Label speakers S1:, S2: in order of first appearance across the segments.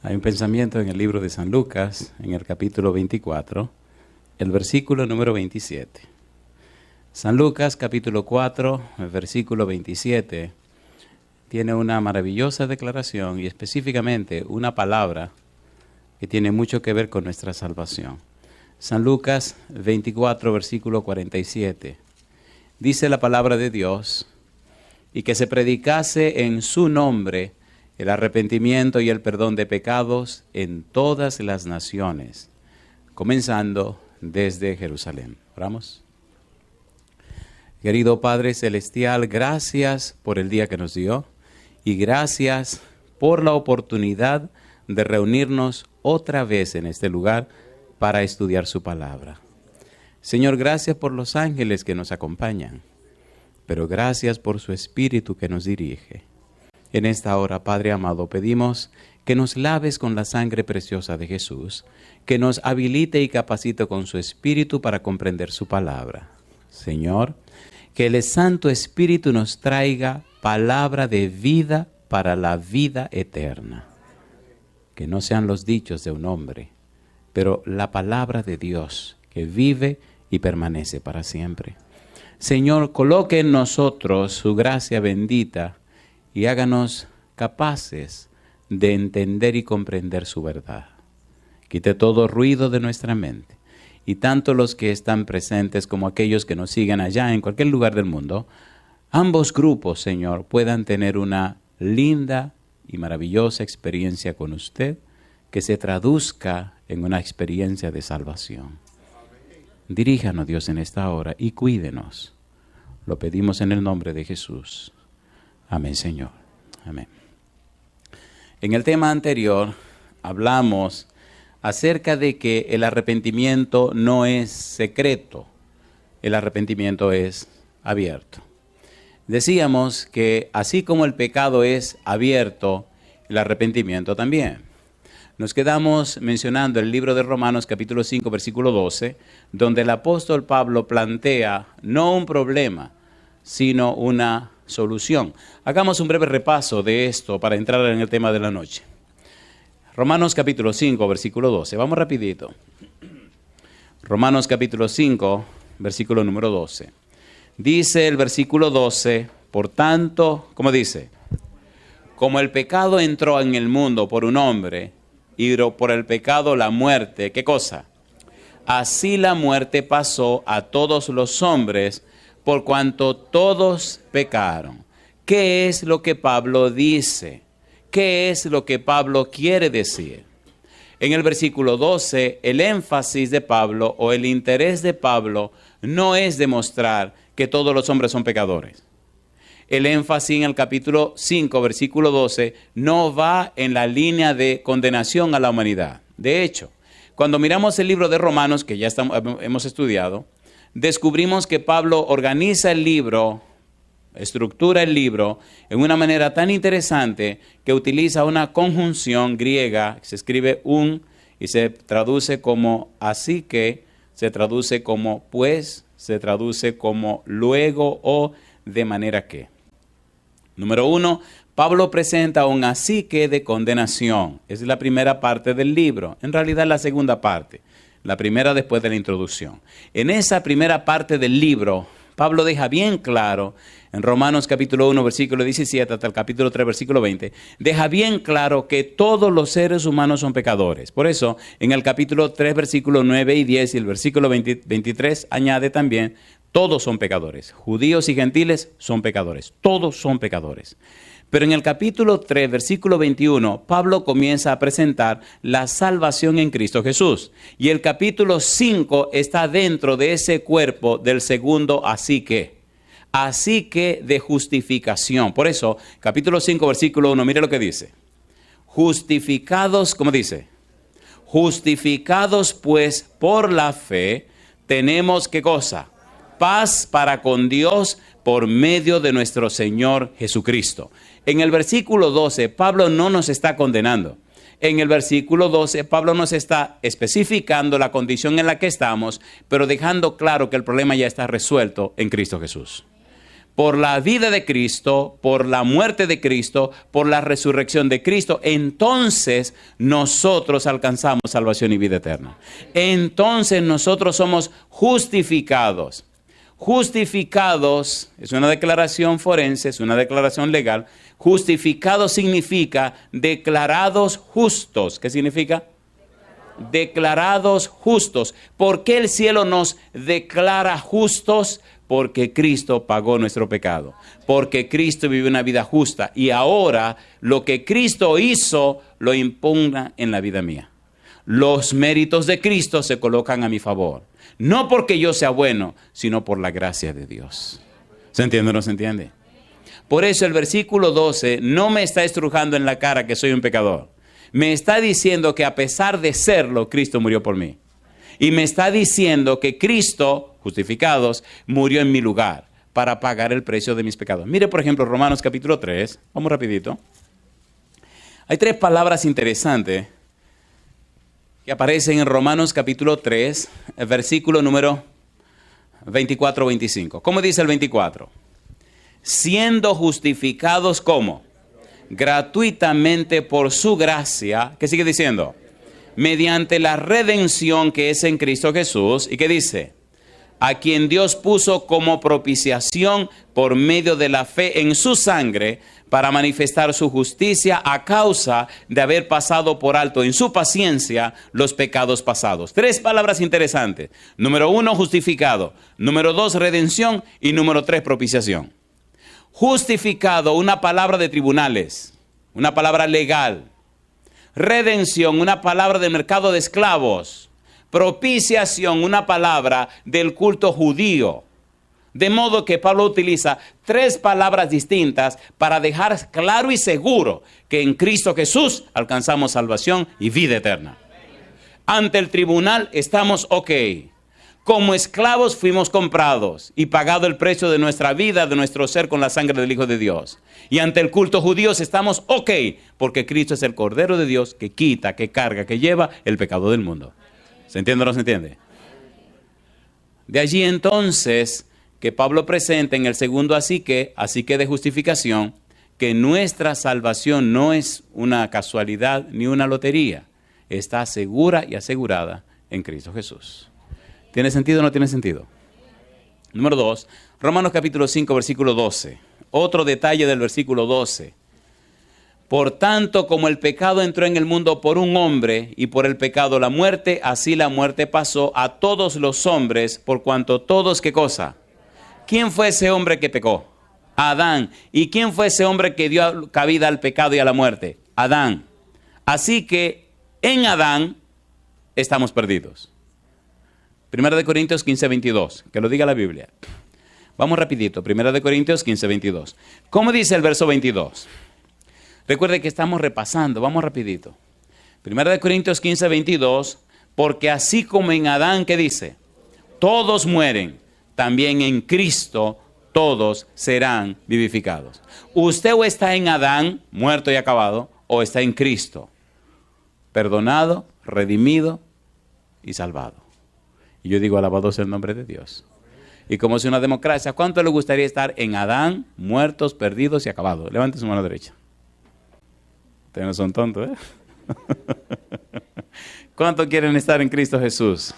S1: Hay un pensamiento en el libro de San Lucas, en el capítulo 24, el versículo número 27. San Lucas, capítulo 4, el versículo 27, tiene una maravillosa declaración y específicamente una palabra que tiene mucho que ver con nuestra salvación. San Lucas 24, versículo 47. Dice la palabra de Dios, y que se predicase en su nombre el arrepentimiento y el perdón de pecados en todas las naciones, comenzando desde Jerusalén. Oramos. Querido Padre Celestial, gracias por el día que nos dio y gracias por la oportunidad de reunirnos otra vez en este lugar para estudiar su palabra. Señor, gracias por los ángeles que nos acompañan, pero gracias por su Espíritu que nos dirige. En esta hora, Padre amado, pedimos que nos laves con la sangre preciosa de Jesús, que nos habilite y capacite con su Espíritu para comprender su palabra. Señor, que el Santo Espíritu nos traiga palabra de vida para la vida eterna. Que no sean los dichos de un hombre, pero la palabra de Dios que vive y permanece para siempre. Señor, coloque en nosotros su gracia bendita y háganos capaces de entender y comprender su verdad. Quite todo ruido de nuestra mente, y tanto los que están presentes como aquellos que nos siguen allá en cualquier lugar del mundo, ambos grupos, Señor, puedan tener una linda y maravillosa experiencia con usted, que se traduzca en una experiencia de salvación. Diríjanos, Dios, en esta hora y cuídenos. Lo pedimos en el nombre de Jesús. Amén, Señor. Amén. En el tema anterior hablamos acerca de que el arrepentimiento no es secreto, el arrepentimiento es abierto. Decíamos que así como el pecado es abierto, el arrepentimiento también. Nos quedamos mencionando el libro de Romanos capítulo 5, versículo 12, donde el apóstol Pablo plantea no un problema, sino una solución. Hagamos un breve repaso de esto para entrar en el tema de la noche. Romanos capítulo 5, versículo 12. Vamos rapidito. Romanos capítulo 5, versículo número 12. Dice el versículo 12, por tanto, ¿cómo dice? Como el pecado entró en el mundo por un hombre, y por el pecado la muerte, ¿qué cosa? Así la muerte pasó a todos los hombres, por cuanto todos pecaron. ¿Qué es lo que Pablo dice? ¿Qué es lo que Pablo quiere decir? En el versículo 12, el énfasis de Pablo o el interés de Pablo no es demostrar que todos los hombres son pecadores. El énfasis en el capítulo 5, versículo 12, no va en la línea de condenación a la humanidad. De hecho, cuando miramos el libro de Romanos, que ya hemos estudiado, descubrimos que Pablo organiza el libro, estructura el libro en una manera tan interesante que utiliza una conjunción griega, se escribe un y se traduce como así que, se traduce como pues, se traduce como luego o de manera que. Número 1, Pablo presenta un así que de condenación. Es la primera parte del libro, en realidad la segunda parte. La primera después de la introducción. En esa primera parte del libro, Pablo deja bien claro, en Romanos capítulo 1, versículo 17 hasta el capítulo 3, versículo 20, deja bien claro que todos los seres humanos son pecadores. Por eso, en el capítulo 3, versículo 9 y 10 y el versículo 23 añade también, todos son pecadores. Judíos y gentiles son pecadores. Todos son pecadores. Pero en el capítulo 3, versículo 21, Pablo comienza a presentar la salvación en Cristo Jesús. Y el capítulo 5 está dentro de ese cuerpo del segundo así que de justificación. Por eso, capítulo 5, versículo 1, mire lo que dice. Justificados, ¿cómo dice? Justificados pues por la fe, tenemos ¿qué cosa? Paz para con Dios por medio de nuestro Señor Jesucristo. En el versículo 12, Pablo no nos está condenando. En el versículo 12, Pablo nos está especificando la condición en la que estamos, pero dejando claro que el problema ya está resuelto en Cristo Jesús. por la vida de Cristo, por la muerte de Cristo, por la resurrección de Cristo, entonces nosotros alcanzamos salvación y vida eterna. Entonces nosotros somos justificados. Justificados es una declaración forense, es una declaración legal. Justificados significa declarados justos. ¿Qué significa? Declarados justos. ¿Por qué el cielo nos declara justos? Porque Cristo pagó nuestro pecado, porque Cristo vivió una vida justa y ahora lo que Cristo hizo lo impugna en la vida mía. Los méritos de Cristo se colocan a mi favor, no porque yo sea bueno, sino por la gracia de Dios. ¿Se entiende o no se entiende? Por eso el versículo 12 no me está estrujando en la cara que soy un pecador. Me está diciendo que a pesar de serlo, Cristo murió por mí. Y me está diciendo que Cristo, justificados, murió en mi lugar para pagar el precio de mis pecados. Mire, por ejemplo, Romanos capítulo 3. Vamos rapidito. Hay 3 palabras interesantes que aparecen en Romanos capítulo 3, el versículo número 24-25. ¿Cómo dice el 24? Siendo justificados, ¿cómo? Gratuitamente por su gracia. ¿Qué sigue diciendo? Mediante la redención que es en Cristo Jesús. ¿Y qué dice? A quien Dios puso como propiciación por medio de la fe en su sangre para manifestar su justicia a causa de haber pasado por alto en su paciencia los pecados pasados. 3 palabras interesantes. Número 1, justificado. Número 2, redención. Y número 3, propiciación. Justificado, una palabra de tribunales, una palabra legal. Redención, una palabra del mercado de esclavos. Propiciación, una palabra del culto judío. De modo que Pablo utiliza 3 palabras distintas para dejar claro y seguro que en Cristo Jesús alcanzamos salvación y vida eterna. Ante el tribunal estamos ok. Como esclavos fuimos comprados y pagado el precio de nuestra vida, de nuestro ser con la sangre del Hijo de Dios. Y ante el culto judío estamos ok, porque Cristo es el Cordero de Dios que quita, que carga, que lleva el pecado del mundo. ¿Se entiende o no se entiende? De allí entonces que Pablo presenta en el segundo así que de justificación, que nuestra salvación no es una casualidad ni una lotería. Está segura y asegurada en Cristo Jesús. ¿Tiene sentido o no tiene sentido? Número 2, Romanos capítulo 5, versículo 12. Otro detalle del versículo 12. Por tanto, como el pecado entró en el mundo por un hombre, y por el pecado la muerte, así la muerte pasó a todos los hombres, por cuanto todos, ¿qué cosa? ¿Quién fue ese hombre que pecó? Adán. ¿Y quién fue ese hombre que dio cabida al pecado y a la muerte? Adán. Así que en Adán estamos perdidos. 1 Corintios 15, 22, que lo diga la Biblia. Vamos rapidito, 1 Corintios 15, 22. ¿Cómo dice el verso 22? Recuerde que estamos repasando, vamos rapidito. 1 Corintios 15, 22, porque así como en Adán, ¿qué dice? Todos mueren, también en Cristo todos serán vivificados. Usted o está en Adán, muerto y acabado, o está en Cristo, perdonado, redimido y salvado. Y yo digo, alabado sea el nombre de Dios. Y como es una democracia, ¿cuánto le gustaría estar en Adán, muertos, perdidos y acabados? Levante su mano derecha. Ustedes no son tontos, ¿eh? ¿Cuánto quieren estar en Cristo Jesús?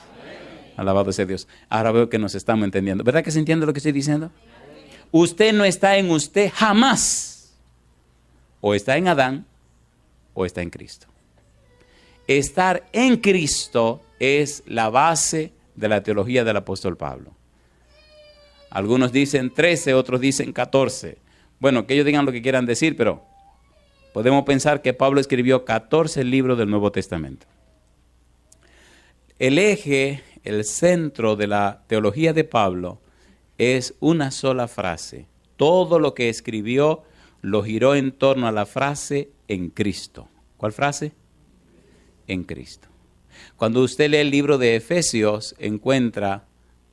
S1: Alabado sea Dios. Ahora veo que nos estamos entendiendo. ¿Verdad que se entiende lo que estoy diciendo? Usted no está en usted jamás. O está en Adán, o está en Cristo. Estar en Cristo es la base de la teología del apóstol Pablo. Algunos dicen 13, otros dicen 14. Bueno, que ellos digan lo que quieran decir, pero podemos pensar que Pablo escribió 14 libros del Nuevo Testamento. El eje, el centro de la teología de Pablo es una sola frase. Todo lo que escribió lo giró en torno a la frase en Cristo. ¿Cuál frase? En Cristo. Cuando usted lee el libro de Efesios, encuentra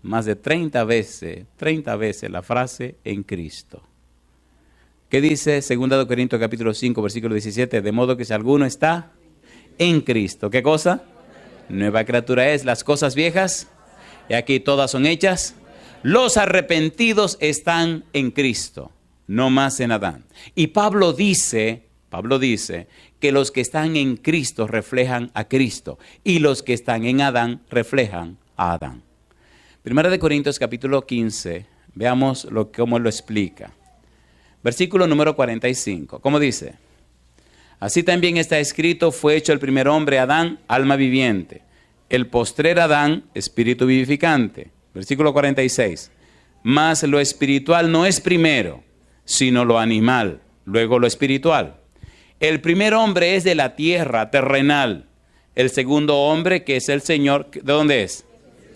S1: más de 30 veces la frase en Cristo. ¿Qué dice 2 Corintios capítulo 5, versículo 17? De modo que si alguno está en Cristo, ¿qué cosa? Nueva criatura es, las cosas viejas, y aquí todas son hechas Los arrepentidos están en Cristo, no más en Adán. Y Pablo dice que los que están en Cristo reflejan a Cristo y los que están en Adán reflejan a Adán. Primera de Corintios capítulo 15, veamos cómo lo explica. Versículo número 45, ¿cómo dice? Así también está escrito, fue hecho el primer hombre Adán, alma viviente. El postrer Adán, espíritu vivificante. Versículo 46. Mas lo espiritual no es primero, sino lo animal, luego lo espiritual. El primer hombre es de la tierra, terrenal. El segundo hombre, que es el Señor, ¿de dónde es?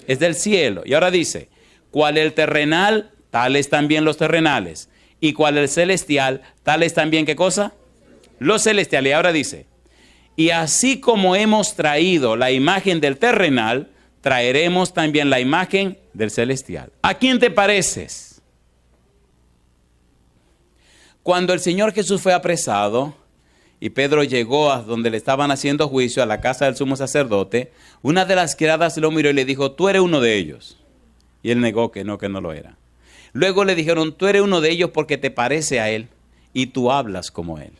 S1: Es del cielo. Y ahora dice, cual el terrenal, tales también los terrenales. Y cual el celestial, tales también, ¿qué cosa? Los celestiales. Y ahora dice, y así como hemos traído la imagen del terrenal, traeremos también la imagen del celestial. ¿A quién te pareces? Cuando el Señor Jesús fue apresado y Pedro llegó a donde le estaban haciendo juicio, a la casa del sumo sacerdote, una de las criadas lo miró y le dijo, tú eres uno de ellos. Y él negó que no lo era. Luego le dijeron, tú eres uno de ellos porque te parece a él y tú hablas como él.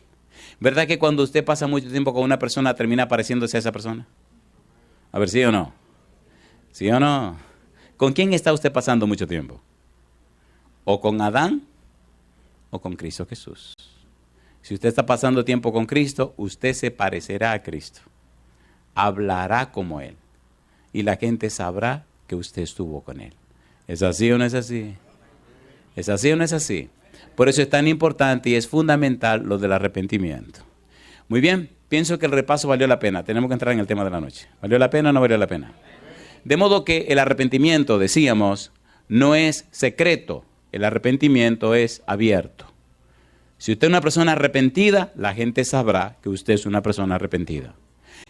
S1: ¿Verdad que cuando usted pasa mucho tiempo con una persona termina pareciéndose a esa persona? A ver, ¿sí o no? ¿Sí o no? ¿Con quién está usted pasando mucho tiempo? ¿O con Adán o con Cristo Jesús? Si usted está pasando tiempo con Cristo, usted se parecerá a Cristo. Hablará como Él. Y la gente sabrá que usted estuvo con Él. ¿Es así o no es así? ¿Es así o no es así? Por eso es tan importante y es fundamental lo del arrepentimiento. Muy bien, pienso que el repaso valió la pena. Tenemos que entrar en el tema de la noche. ¿Valió la pena o no valió la pena? De modo que el arrepentimiento, decíamos, no es secreto. El arrepentimiento es abierto. Si usted es una persona arrepentida, la gente sabrá que usted es una persona arrepentida.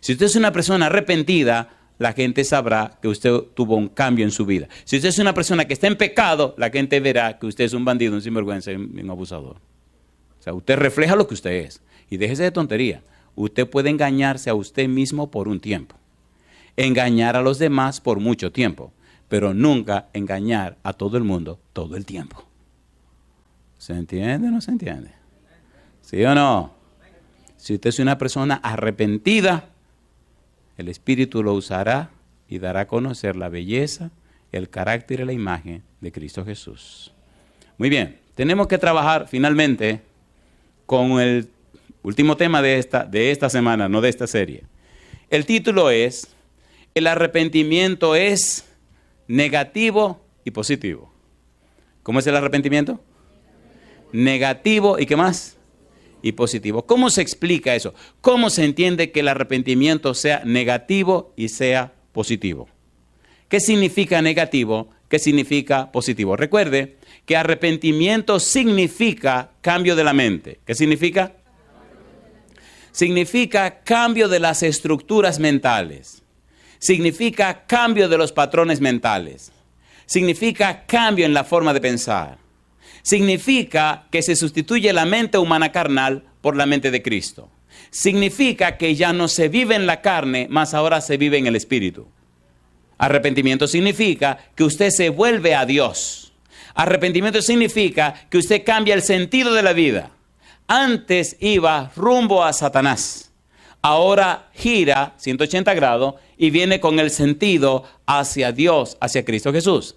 S1: Si usted es una persona arrepentida, la gente sabrá que usted tuvo un cambio en su vida. Si usted es una persona que está en pecado, la gente verá que usted es un bandido, un sinvergüenza y un abusador. O sea, usted refleja lo que usted es. Y déjese de tontería. Usted puede engañarse a usted mismo por un tiempo. Engañar a los demás por mucho tiempo. Pero nunca engañar a todo el mundo todo el tiempo. ¿Se entiende o no se entiende? ¿Sí o no? Si usted es una persona arrepentida, el Espíritu lo usará y dará a conocer la belleza, el carácter y la imagen de Cristo Jesús. Muy bien, tenemos que trabajar finalmente con el último tema de esta semana, no de esta serie. El título es, el arrepentimiento es negativo y positivo. ¿Cómo es el arrepentimiento? Negativo y ¿qué más? Y positivo. ¿Cómo se explica eso? ¿Cómo se entiende que el arrepentimiento sea negativo y sea positivo? ¿Qué significa negativo? ¿Qué significa positivo? Recuerde que arrepentimiento significa cambio de la mente. ¿Qué significa? Significa cambio de las estructuras mentales. Significa cambio de los patrones mentales. Significa cambio en la forma de pensar. Significa que se sustituye la mente humana carnal por la mente de Cristo. Significa que ya no se vive en la carne, más ahora se vive en el Espíritu. Arrepentimiento significa que usted se vuelve a Dios. Arrepentimiento significa que usted cambia el sentido de la vida. Antes iba rumbo a Satanás. Ahora gira 180 grados y viene con el sentido hacia Dios, hacia Cristo Jesús.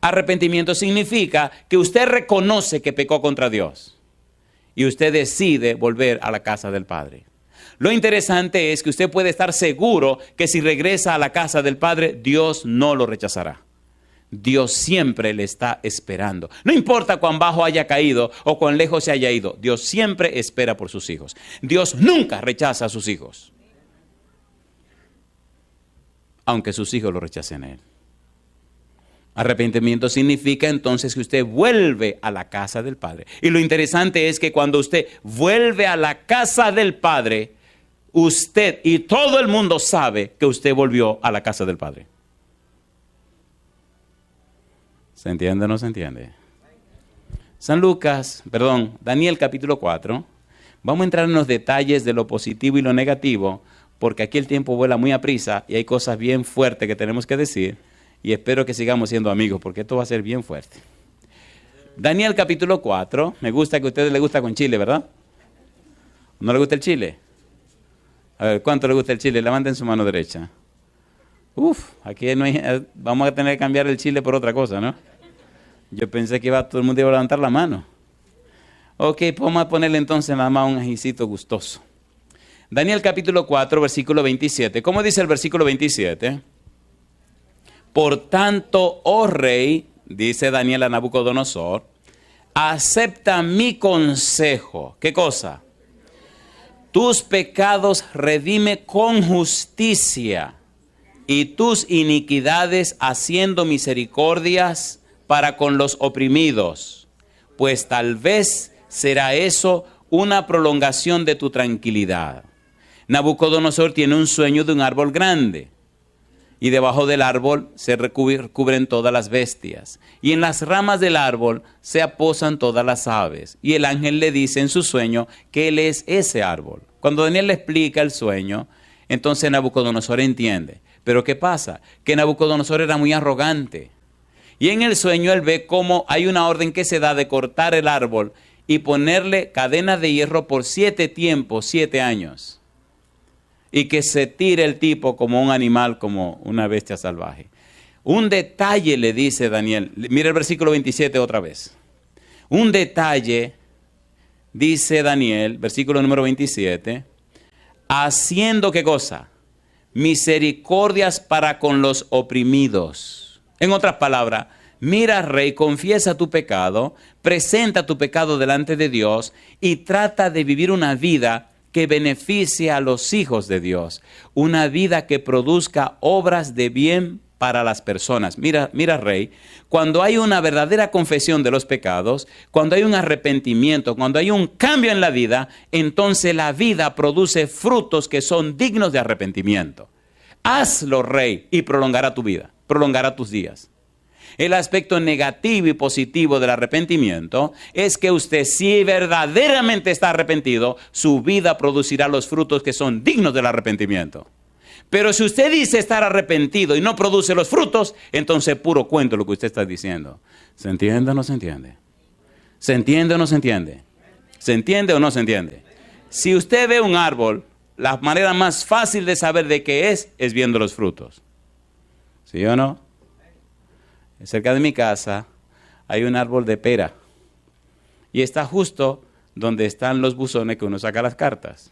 S1: Arrepentimiento significa que usted reconoce que pecó contra Dios y usted decide volver a la casa del Padre. Lo interesante es que usted puede estar seguro que si regresa a la casa del Padre, Dios no lo rechazará. Dios siempre le está esperando. No importa cuán bajo haya caído o cuán lejos se haya ido, Dios siempre espera por sus hijos. Dios nunca rechaza a sus hijos, aunque sus hijos lo rechacen a Él. Arrepentimiento significa entonces que usted vuelve a la casa del Padre. Y lo interesante es que cuando usted vuelve a la casa del Padre, usted y todo el mundo sabe que usted volvió a la casa del Padre. ¿Se entiende o no se entiende? Daniel capítulo 4. Vamos a entrar en los detalles de lo positivo y lo negativo, porque aquí el tiempo vuela muy aprisa y hay cosas bien fuertes que tenemos que decir. y espero que sigamos siendo amigos porque esto va a ser bien fuerte. Daniel capítulo 4, me gusta que a ustedes les gusta con chile, ¿verdad? ¿No les gusta el chile? A ver, ¿cuánto les gusta el chile? Levanten su mano derecha. Aquí no hay, vamos a tener que cambiar el chile por otra cosa, ¿no? Yo pensé que todo el mundo iba a levantar la mano. Ok, pues vamos a ponerle entonces nada más un ajicito gustoso. Daniel capítulo 4, versículo 27. ¿Cómo dice el versículo 27? Por tanto, oh rey, dice Daniel a Nabucodonosor, acepta mi consejo. ¿Qué cosa? Tus pecados redime con justicia y tus iniquidades haciendo misericordias para con los oprimidos, pues tal vez será eso una prolongación de tu tranquilidad. Nabucodonosor tiene un sueño de un árbol grande y debajo del árbol se cubren todas las bestias y en las ramas del árbol se aposan todas las aves y el ángel le dice en su sueño que él es ese árbol. Cuando Daniel le explica el sueño, entonces Nabucodonosor entiende. Pero ¿qué pasa? Que Nabucodonosor era muy arrogante. Y en el sueño él ve cómo hay una orden que se da de cortar el árbol y ponerle cadenas de hierro por 7 tiempos, 7 años. Y que se tire el tipo como un animal, como una bestia salvaje. Un detalle le dice Daniel. Mira el versículo 27 otra vez. Un detalle, dice Daniel, versículo número 27, haciendo ¿qué cosa? Misericordias para con los oprimidos. En otras palabras, mira, rey, confiesa tu pecado, presenta tu pecado delante de Dios y trata de vivir una vida que beneficie a los hijos de Dios, una vida que produzca obras de bien para las personas. Mira, rey, cuando hay una verdadera confesión de los pecados, cuando hay un arrepentimiento, cuando hay un cambio en la vida, entonces la vida produce frutos que son dignos de arrepentimiento. Hazlo, rey, y prolongará tu vida, prolongará tus días. El aspecto negativo y positivo del arrepentimiento es que usted, si verdaderamente está arrepentido, su vida producirá los frutos que son dignos del arrepentimiento. Pero si usted dice estar arrepentido y no produce los frutos, entonces puro cuento lo que usted está diciendo. ¿Se entiende o no se entiende? ¿Se entiende o no se entiende? ¿Se entiende o no se entiende? Si usted ve un árbol, la manera más fácil de saber de qué es viendo los frutos. ¿Sí o no? Cerca de mi casa hay un árbol de pera. Y está justo donde están los buzones que uno saca las cartas.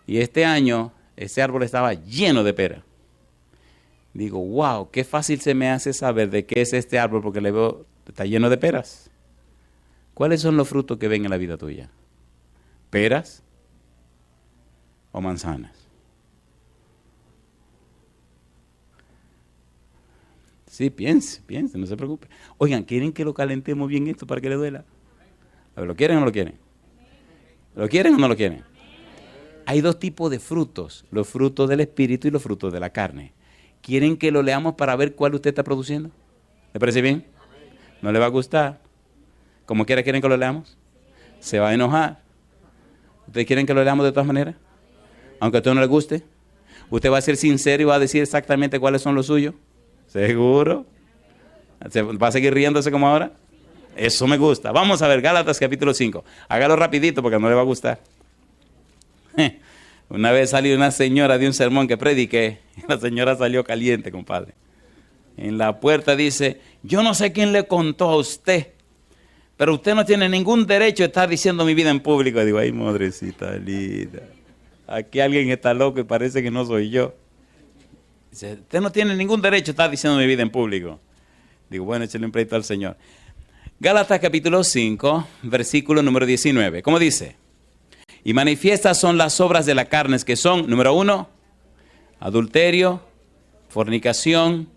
S1: Y este año ese árbol estaba lleno de pera. Digo, wow, qué fácil se me hace saber de qué es este árbol porque le veo, está lleno de peras. ¿Cuáles son los frutos que ven en la vida tuya? ¿Peras o manzanas? Sí, piense, no se preocupe. Oigan, ¿quieren que lo calentemos bien esto para que le duela? A ver, ¿lo quieren o no lo quieren? ¿Lo quieren o no lo quieren? Hay 2 tipos de frutos, los frutos del espíritu y los frutos de la carne. ¿Quieren que lo leamos para ver cuál usted está produciendo? ¿Le parece bien? ¿No le va a gustar? ¿Como quiera quieren que lo leamos? ¿Se va a enojar? ¿Ustedes quieren que lo leamos de todas maneras? Aunque a usted no le guste. ¿Usted va a ser sincero y va a decir exactamente cuáles son los suyos? ¿Seguro? ¿Va a seguir riéndose como ahora? Eso me gusta. Vamos a ver Gálatas capítulo 5. Hágalo rapidito porque no le va a gustar. Una vez salió una señora de un sermón que prediqué. La señora salió caliente, compadre. En la puerta dice, yo no sé quién le contó a usted, pero usted no tiene ningún derecho a estar diciendo mi vida en público. Y digo, ay, madrecita linda. Aquí alguien está loco y parece que no soy yo. Dice, usted no tiene ningún derecho a estar diciendo mi vida en público. Digo, bueno, échale un pleito al Señor. Gálatas capítulo 5, versículo número 19. ¿Cómo dice? Y manifiestas son las obras de la carne, que son, número 1, adulterio, fornicación,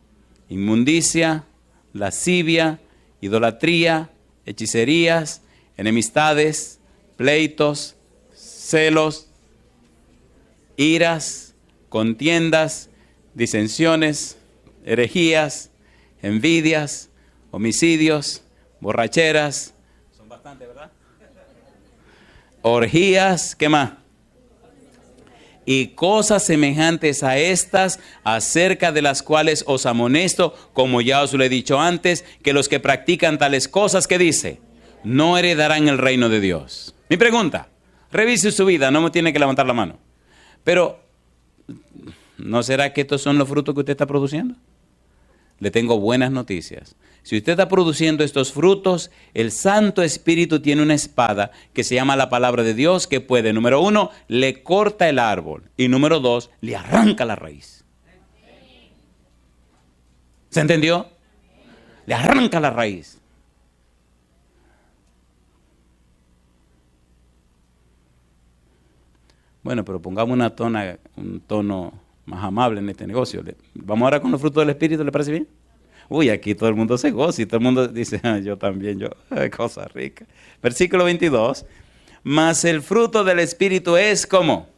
S1: inmundicia, lascivia, idolatría, hechicerías, enemistades, pleitos, celos, iras, contiendas, disensiones, herejías, envidias, homicidios, borracheras. Son bastantes, ¿verdad? Orgías, ¿qué más? y cosas semejantes a estas, acerca de las cuales os amonesto, como ya os lo he dicho antes, que los que practican tales cosas, ¿qué dice? No heredarán el reino de Dios. Mi pregunta, revise su vida, no me tiene que levantar la mano. Pero, ¿no será que estos son los frutos que usted está produciendo? Le tengo buenas noticias. Si usted está produciendo estos frutos, el Santo Espíritu tiene una espada que se llama la palabra de Dios, que puede, número 1, le corta el árbol, y número 2, le arranca la raíz. ¿Se entendió? Le arranca la raíz. Bueno, pero pongamos un tono más amable en este negocio. Vamos ahora con los frutos del Espíritu, ¿le parece bien? Uy, aquí todo el mundo se goza y todo el mundo dice, yo también, cosa rica. Versículo 22, mas el fruto del Espíritu es como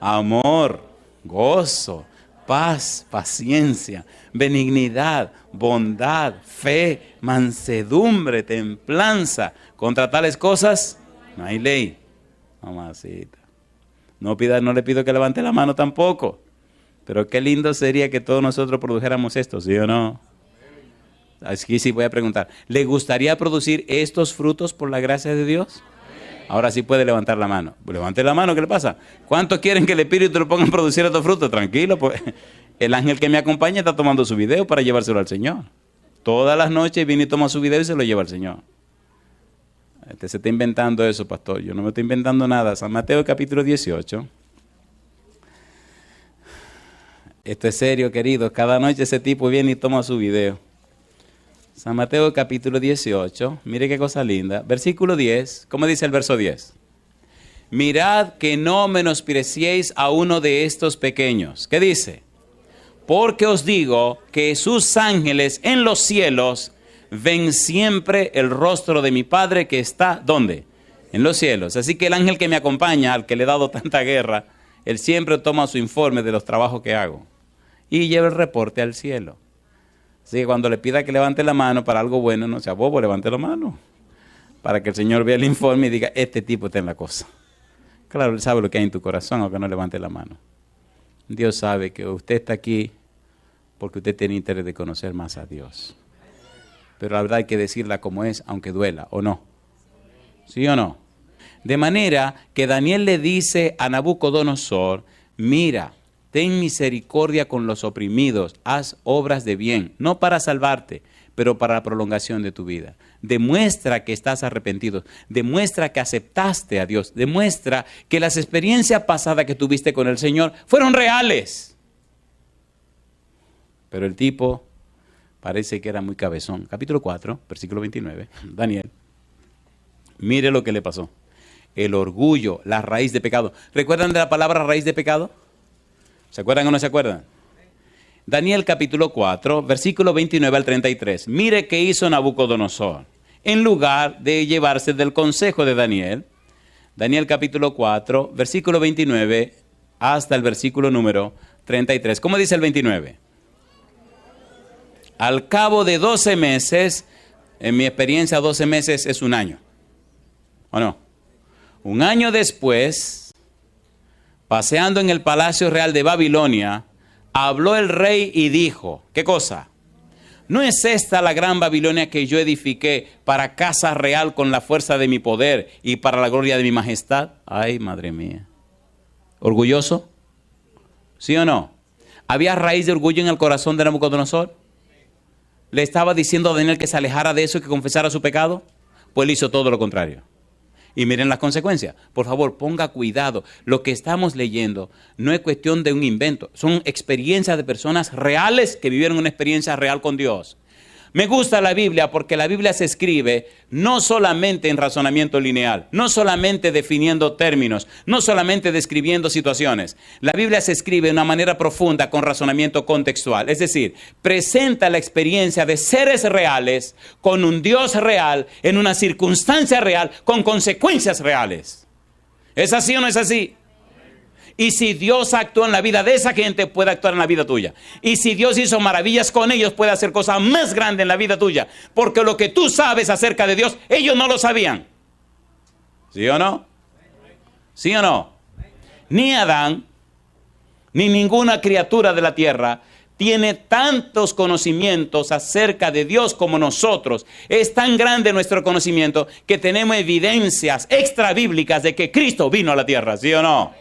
S1: amor, gozo, paz, paciencia, benignidad, bondad, fe, mansedumbre, templanza. Contra tales cosas no hay ley. Mamacita. No le pido que levante la mano tampoco. Pero qué lindo sería que todos nosotros produjéramos esto, ¿sí o no? Aquí sí voy a preguntar, ¿le gustaría producir estos frutos por la gracia de Dios? Ahora sí puede levantar la mano. Levante la mano, ¿qué le pasa? ¿Cuántos quieren que el Espíritu lo ponga a producir estos frutos? Tranquilo, pues el ángel que me acompaña está tomando su video para llevárselo al Señor. Todas las noches viene y toma su video y se lo lleva al Señor. Se está inventando eso, pastor. Yo no me estoy inventando nada. San Mateo capítulo 18. Esto es serio, queridos. Cada noche ese tipo viene y toma su video. San Mateo capítulo 18, mire qué cosa linda. Versículo 10, ¿cómo dice el verso 10? Mirad que no menospreciéis a uno de estos pequeños. ¿Qué dice? Porque os digo que sus ángeles en los cielos ven siempre el rostro de mi Padre que está, ¿dónde? En los cielos. Así que el ángel que me acompaña, al que le he dado tanta guerra, él siempre toma su informe de los trabajos que hago y lleva el reporte al cielo. Así que cuando le pida que levante la mano para algo bueno, no sea bobo, levante la mano. Para que el Señor vea el informe y diga, este tipo está en la cosa. Claro, Él sabe lo que hay en tu corazón, aunque no levante la mano. Dios sabe que usted está aquí porque usted tiene interés de conocer más a Dios. Pero la verdad hay que decirla como es, aunque duela, ¿o no? ¿Sí o no? De manera que Daniel le dice a Nabucodonosor, mira, ten misericordia con los oprimidos, haz obras de bien, no para salvarte, pero para la prolongación de tu vida. Demuestra que estás arrepentido, demuestra que aceptaste a Dios, demuestra que las experiencias pasadas que tuviste con el Señor fueron reales. Pero el tipo parece que era muy cabezón. Capítulo 4, versículo 29, Daniel, mire lo que le pasó. El orgullo, la raíz de pecado. ¿Recuerdan de la palabra raíz de pecado? ¿Se acuerdan o no se acuerdan? Daniel capítulo 4, versículo 29 al 33. Mire qué hizo Nabucodonosor. En lugar de llevarse del consejo de Daniel, Daniel capítulo 4, versículo 29 hasta el versículo número 33. ¿Cómo dice el 29? Al cabo de 12 meses, en mi experiencia 12 meses es un año. ¿O no? Un año después, paseando en el palacio real de Babilonia, habló el rey y dijo, ¿qué cosa? ¿No es esta la gran Babilonia que yo edifiqué para casa real con la fuerza de mi poder y para la gloria de mi majestad? Ay, madre mía. ¿Orgulloso? ¿Sí o no? ¿Había raíz de orgullo en el corazón de Nabucodonosor? ¿Le estaba diciendo a Daniel que se alejara de eso y que confesara su pecado? Pues él hizo todo lo contrario. Y miren las consecuencias. Por favor, ponga cuidado. Lo que estamos leyendo no es cuestión de un invento. Son experiencias de personas reales que vivieron una experiencia real con Dios. Me gusta la Biblia porque la Biblia se escribe no solamente en razonamiento lineal, no solamente definiendo términos, no solamente describiendo situaciones. La Biblia se escribe de una manera profunda con razonamiento contextual. Es decir, presenta la experiencia de seres reales con un Dios real, en una circunstancia real, con consecuencias reales. ¿Es así o no es así? Y si Dios actuó en la vida de esa gente, puede actuar en la vida tuya. Y si Dios hizo maravillas con ellos, puede hacer cosas más grandes en la vida tuya. Porque lo que tú sabes acerca de Dios, ellos no lo sabían. ¿Sí o no? ¿Sí o no? Ni Adán, ni ninguna criatura de la tierra tiene tantos conocimientos acerca de Dios como nosotros. Es tan grande nuestro conocimiento que tenemos evidencias extra bíblicas de que Cristo vino a la tierra, ¿sí o no?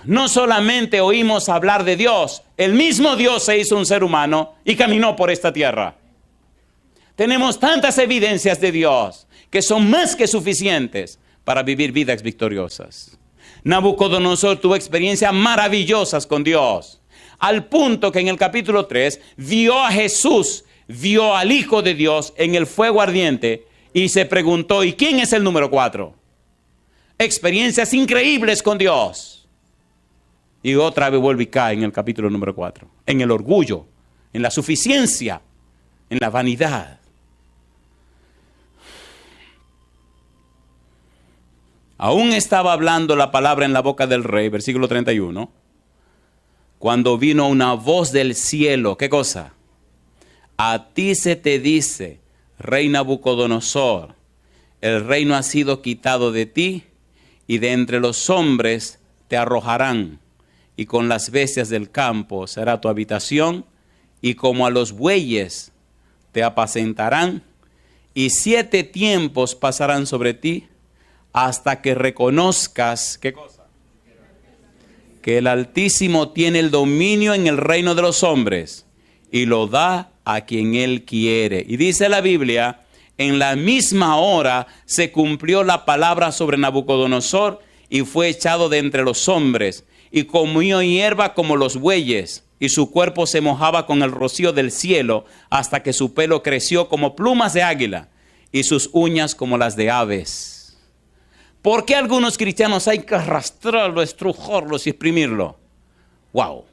S1: No solamente oímos hablar de Dios, el mismo Dios se hizo un ser humano y caminó por esta tierra. Tenemos tantas evidencias de Dios que son más que suficientes para vivir vidas victoriosas. Nabucodonosor tuvo experiencias maravillosas con Dios, al punto que en el capítulo 3 vio a Jesús, vio al Hijo de Dios en el fuego ardiente y se preguntó, ¿y quién es el número 4? Experiencias increíbles con Dios. Y otra vez vuelve y cae en el capítulo número 4, en el orgullo, en la suficiencia, en la vanidad. Aún estaba hablando la palabra en la boca del rey, versículo 31, cuando vino una voz del cielo. ¿Qué cosa? A ti se te dice, rey Nabucodonosor, el reino ha sido quitado de ti y de entre los hombres te arrojarán. Y con las bestias del campo será tu habitación, y como a los bueyes te apacentarán, y 7 tiempos pasarán sobre ti, hasta que reconozcas, ¿qué cosa? Que el Altísimo tiene el dominio en el reino de los hombres, y lo da a quien Él quiere. Y dice la Biblia, en la misma hora se cumplió la palabra sobre Nabucodonosor, y fue echado de entre los hombres, y comió hierba como los bueyes, y su cuerpo se mojaba con el rocío del cielo, hasta que su pelo creció como plumas de águila, y sus uñas como las de aves. ¿Por qué algunos cristianos hay que arrastrarlo, estrujarlos y exprimirlo? ¡Wow!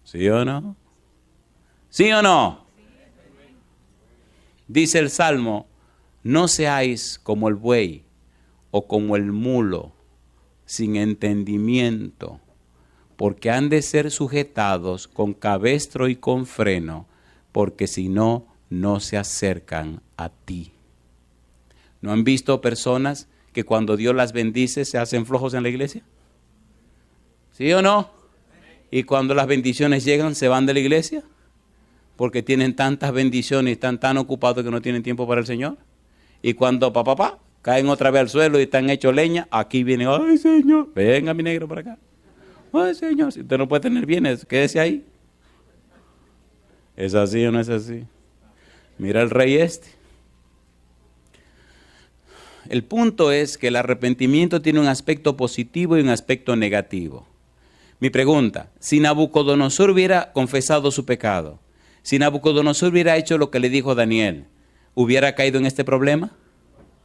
S1: ¿Sí o no? ¿Sí o no? Dice el Salmo, no seáis como el buey o como el mulo, sin entendimiento, porque han de ser sujetados con cabestro y con freno, porque si no, no se acercan a ti. ¿No han visto personas que cuando Dios las bendice se hacen flojos en la iglesia? ¿Sí o no? Y cuando las bendiciones llegan se van de la iglesia, porque tienen tantas bendiciones y están tan ocupados que no tienen tiempo para el Señor. Y cuando caen otra vez al suelo y están hechos leña, aquí vienen, ay Señor, venga mi negro para acá. Ay Señor, si usted no puede tener bienes, quédese ahí. ¿Es así o no es así? Mira el rey este. El punto es que el arrepentimiento tiene un aspecto positivo y un aspecto negativo. Mi pregunta, si Nabucodonosor hubiera confesado su pecado, si Nabucodonosor hubiera hecho lo que le dijo Daniel, ¿hubiera caído en este problema?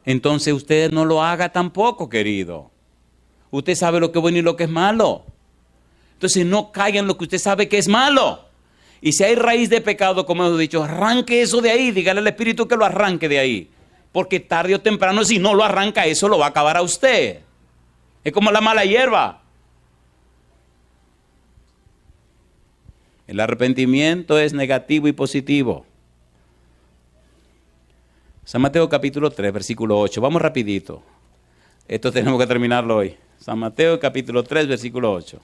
S1: Entonces usted no lo haga tampoco, querido. Usted sabe lo que es bueno y lo que es malo. Entonces no caiga en lo que usted sabe que es malo. Y si hay raíz de pecado, como hemos dicho, arranque eso de ahí. Dígale al Espíritu que lo arranque de ahí. Porque tarde o temprano, si no lo arranca, eso lo va a acabar a usted. Es como la mala hierba. El arrepentimiento es negativo y positivo. San Mateo capítulo 3, versículo 8. Vamos rapidito. Esto tenemos que terminarlo hoy. San Mateo capítulo 3, versículo 8.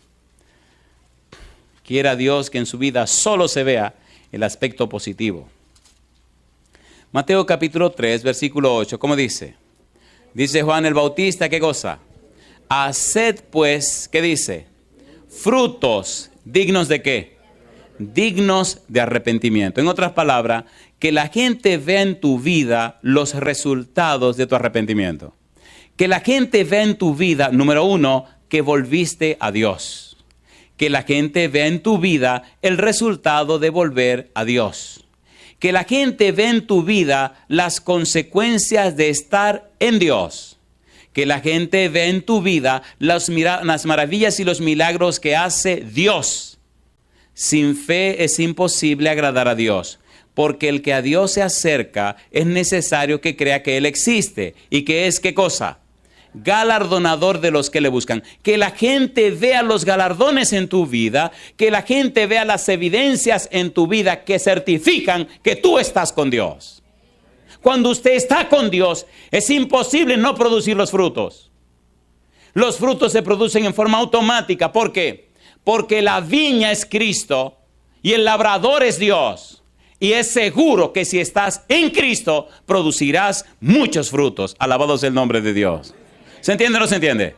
S1: Quiera Dios que en su vida solo se vea el aspecto positivo. Mateo capítulo 3, versículo 8. ¿Cómo dice? Dice Juan el Bautista, ¿qué cosa? Haced pues, ¿qué dice? Frutos dignos de ¿qué? Dignos de arrepentimiento. En otras palabras, que la gente vea en tu vida los resultados de tu arrepentimiento. Que la gente vea en tu vida, número 1, que volviste a Dios. Que la gente vea en tu vida el resultado de volver a Dios. Que la gente vea en tu vida las consecuencias de estar en Dios. Que la gente vea en tu vida las maravillas y los milagros que hace Dios. Sin fe es imposible agradar a Dios. Porque el que a Dios se acerca es necesario que crea que Él existe. ¿Y que es qué cosa? Galardonador de los que le buscan. Que la gente vea los galardones en tu vida. Que la gente vea las evidencias en tu vida que certifican que tú estás con Dios. Cuando usted está con Dios, es imposible no producir los frutos. Los frutos se producen en forma automática. ¿Por qué? Porque la viña es Cristo y el labrador es Dios. Y es seguro que si estás en Cristo, producirás muchos frutos. Alabado sea el nombre de Dios. ¿Se entiende o no se entiende?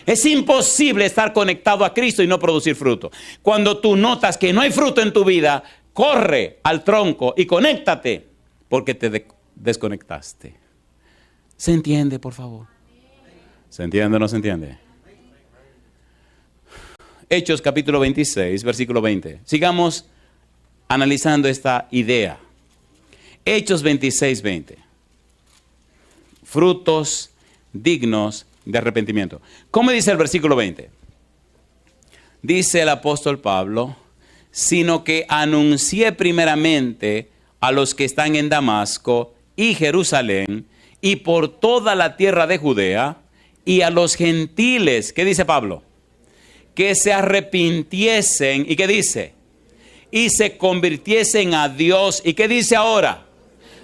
S1: Es imposible estar conectado a Cristo y no producir fruto. Cuando tú notas que no hay fruto en tu vida, corre al tronco y conéctate, porque te desconectaste. ¿Se entiende, por favor? ¿Se entiende o no se entiende? Hechos capítulo 26, versículo 20. Sigamos analizando esta idea. Hechos 26, 20. Frutos dignos de arrepentimiento. ¿Cómo dice el versículo 20? Dice el apóstol Pablo, sino que anuncié primeramente a los que están en Damasco y Jerusalén y por toda la tierra de Judea y a los gentiles, ¿qué dice Pablo? Que se arrepintiesen, ¿y qué dice? Y se convirtiesen a Dios, ¿y qué dice ahora?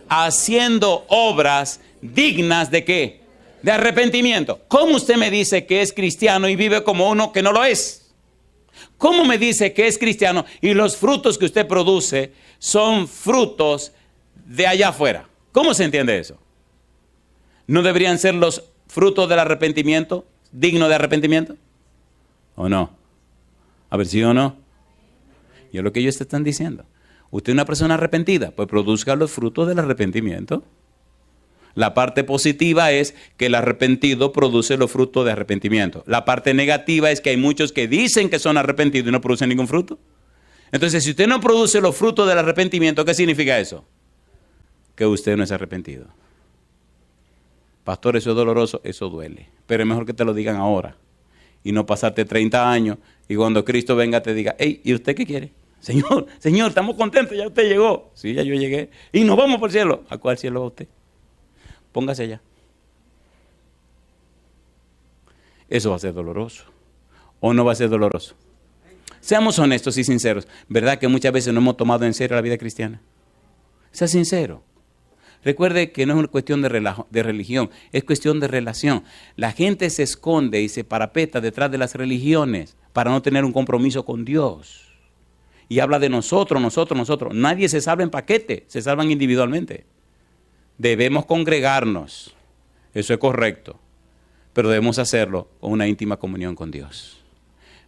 S1: Haciendo obras dignas ¿de qué? De arrepentimiento. ¿Cómo usted me dice que es cristiano y vive como uno que no lo es? ¿Cómo me dice que es cristiano y los frutos que usted produce son frutos de allá afuera? ¿Cómo se entiende eso? ¿No deberían ser los frutos del arrepentimiento dignos de arrepentimiento? ¿O no? A ver, ¿sí o no? Y es lo que ellos te están diciendo. Usted es una persona arrepentida, pues produzca los frutos del arrepentimiento. La parte positiva es que el arrepentido produce los frutos de arrepentimiento. La parte negativa es que hay muchos que dicen que son arrepentidos y no producen ningún fruto. Entonces, si usted no produce los frutos del arrepentimiento, ¿qué significa eso? Que usted no es arrepentido. Pastor, eso es doloroso, eso duele. Pero es mejor que te lo digan ahora y no pasarte 30 años y cuando Cristo venga te diga, hey, ¿y usted qué quiere? Señor, estamos contentos, ya usted llegó. Sí, ya yo llegué. Y nos vamos por el cielo. ¿A cuál cielo va usted? Póngase allá. Eso va a ser doloroso. ¿O no va a ser doloroso? Seamos honestos y sinceros. ¿Verdad que muchas veces no hemos tomado en serio la vida cristiana? Sea sincero. Recuerde que no es una cuestión de religión, es cuestión de relación. La gente se esconde y se parapeta detrás de las religiones para no tener un compromiso con Dios. Y habla de nosotros. Nadie se salva en paquete, se salvan individualmente. Debemos congregarnos, eso es correcto, pero debemos hacerlo con una íntima comunión con Dios.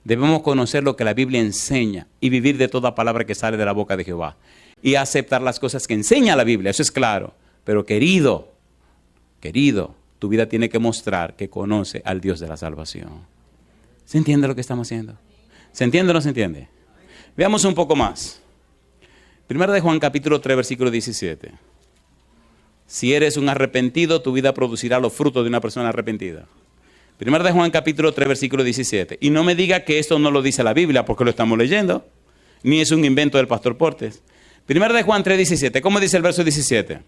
S1: Debemos conocer lo que la Biblia enseña y vivir de toda palabra que sale de la boca de Jehová. Y aceptar las cosas que enseña la Biblia, eso es claro. Pero querido, tu vida tiene que mostrar que conoce al Dios de la salvación. ¿Se entiende lo que estamos haciendo? ¿Se entiende o no se entiende? Veamos un poco más. Primera de Juan capítulo 3, versículo 17. Si eres un arrepentido, tu vida producirá los frutos de una persona arrepentida. Primera de Juan capítulo 3, versículo 17. Y no me diga que esto no lo dice la Biblia, porque lo estamos leyendo, ni es un invento del pastor Portes. Primera de Juan 3, 17. ¿Cómo dice el verso 17?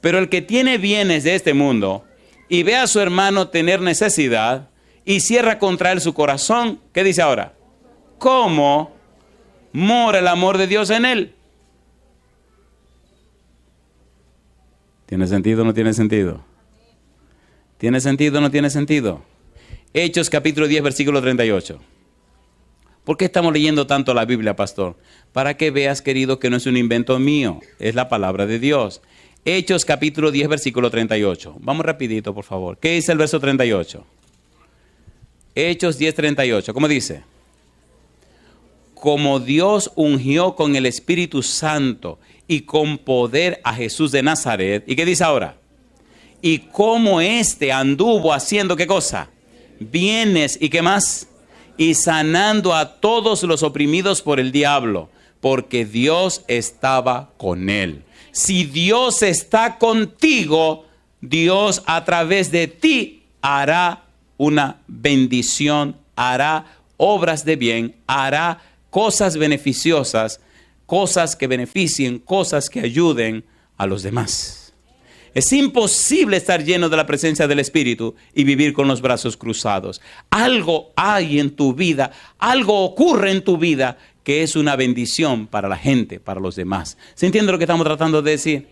S1: Pero el que tiene bienes de este mundo y ve a su hermano tener necesidad y cierra contra él su corazón, ¿qué dice ahora? ¿Cómo mora el amor de Dios en él? ¿Tiene sentido o no tiene sentido? ¿Tiene sentido o no tiene sentido? Hechos capítulo 10, versículo 38. ¿Por qué estamos leyendo tanto la Biblia, pastor? Para que veas, querido, que no es un invento mío, es la palabra de Dios. Hechos capítulo 10, versículo 38. Vamos rapidito, por favor. ¿Qué dice el verso 38? Hechos 10, 38. ¿Cómo dice? Como Dios ungió con el Espíritu Santo y con poder a Jesús de Nazaret. ¿Y qué dice ahora? Y cómo éste anduvo haciendo, ¿qué cosa? Bienes, ¿y qué más? Y sanando a todos los oprimidos por el diablo, porque Dios estaba con él. Si Dios está contigo, Dios a través de ti hará una bendición, hará obras de bien, hará cosas beneficiosas, cosas que beneficien, cosas que ayuden a los demás. Es imposible estar lleno de la presencia del Espíritu y vivir con los brazos cruzados. Algo hay en tu vida, algo ocurre en tu vida que es una bendición para la gente, para los demás. ¿Se entiende lo que estamos tratando de decir?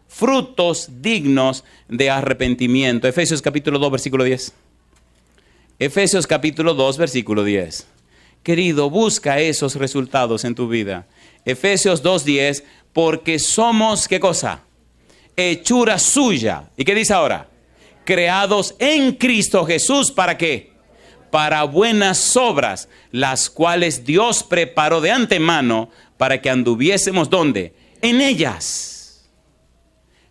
S1: Frutos dignos de arrepentimiento. Efesios capítulo 2, versículo 10. Efesios capítulo 2, versículo 10. Querido, busca esos resultados en tu vida. Efesios 2:10, porque somos, ¿qué cosa? Hechura suya. ¿Y qué dice ahora? Creados en Cristo Jesús, ¿para qué? Para buenas obras, las cuales Dios preparó de antemano para que anduviésemos, ¿dónde? En ellas.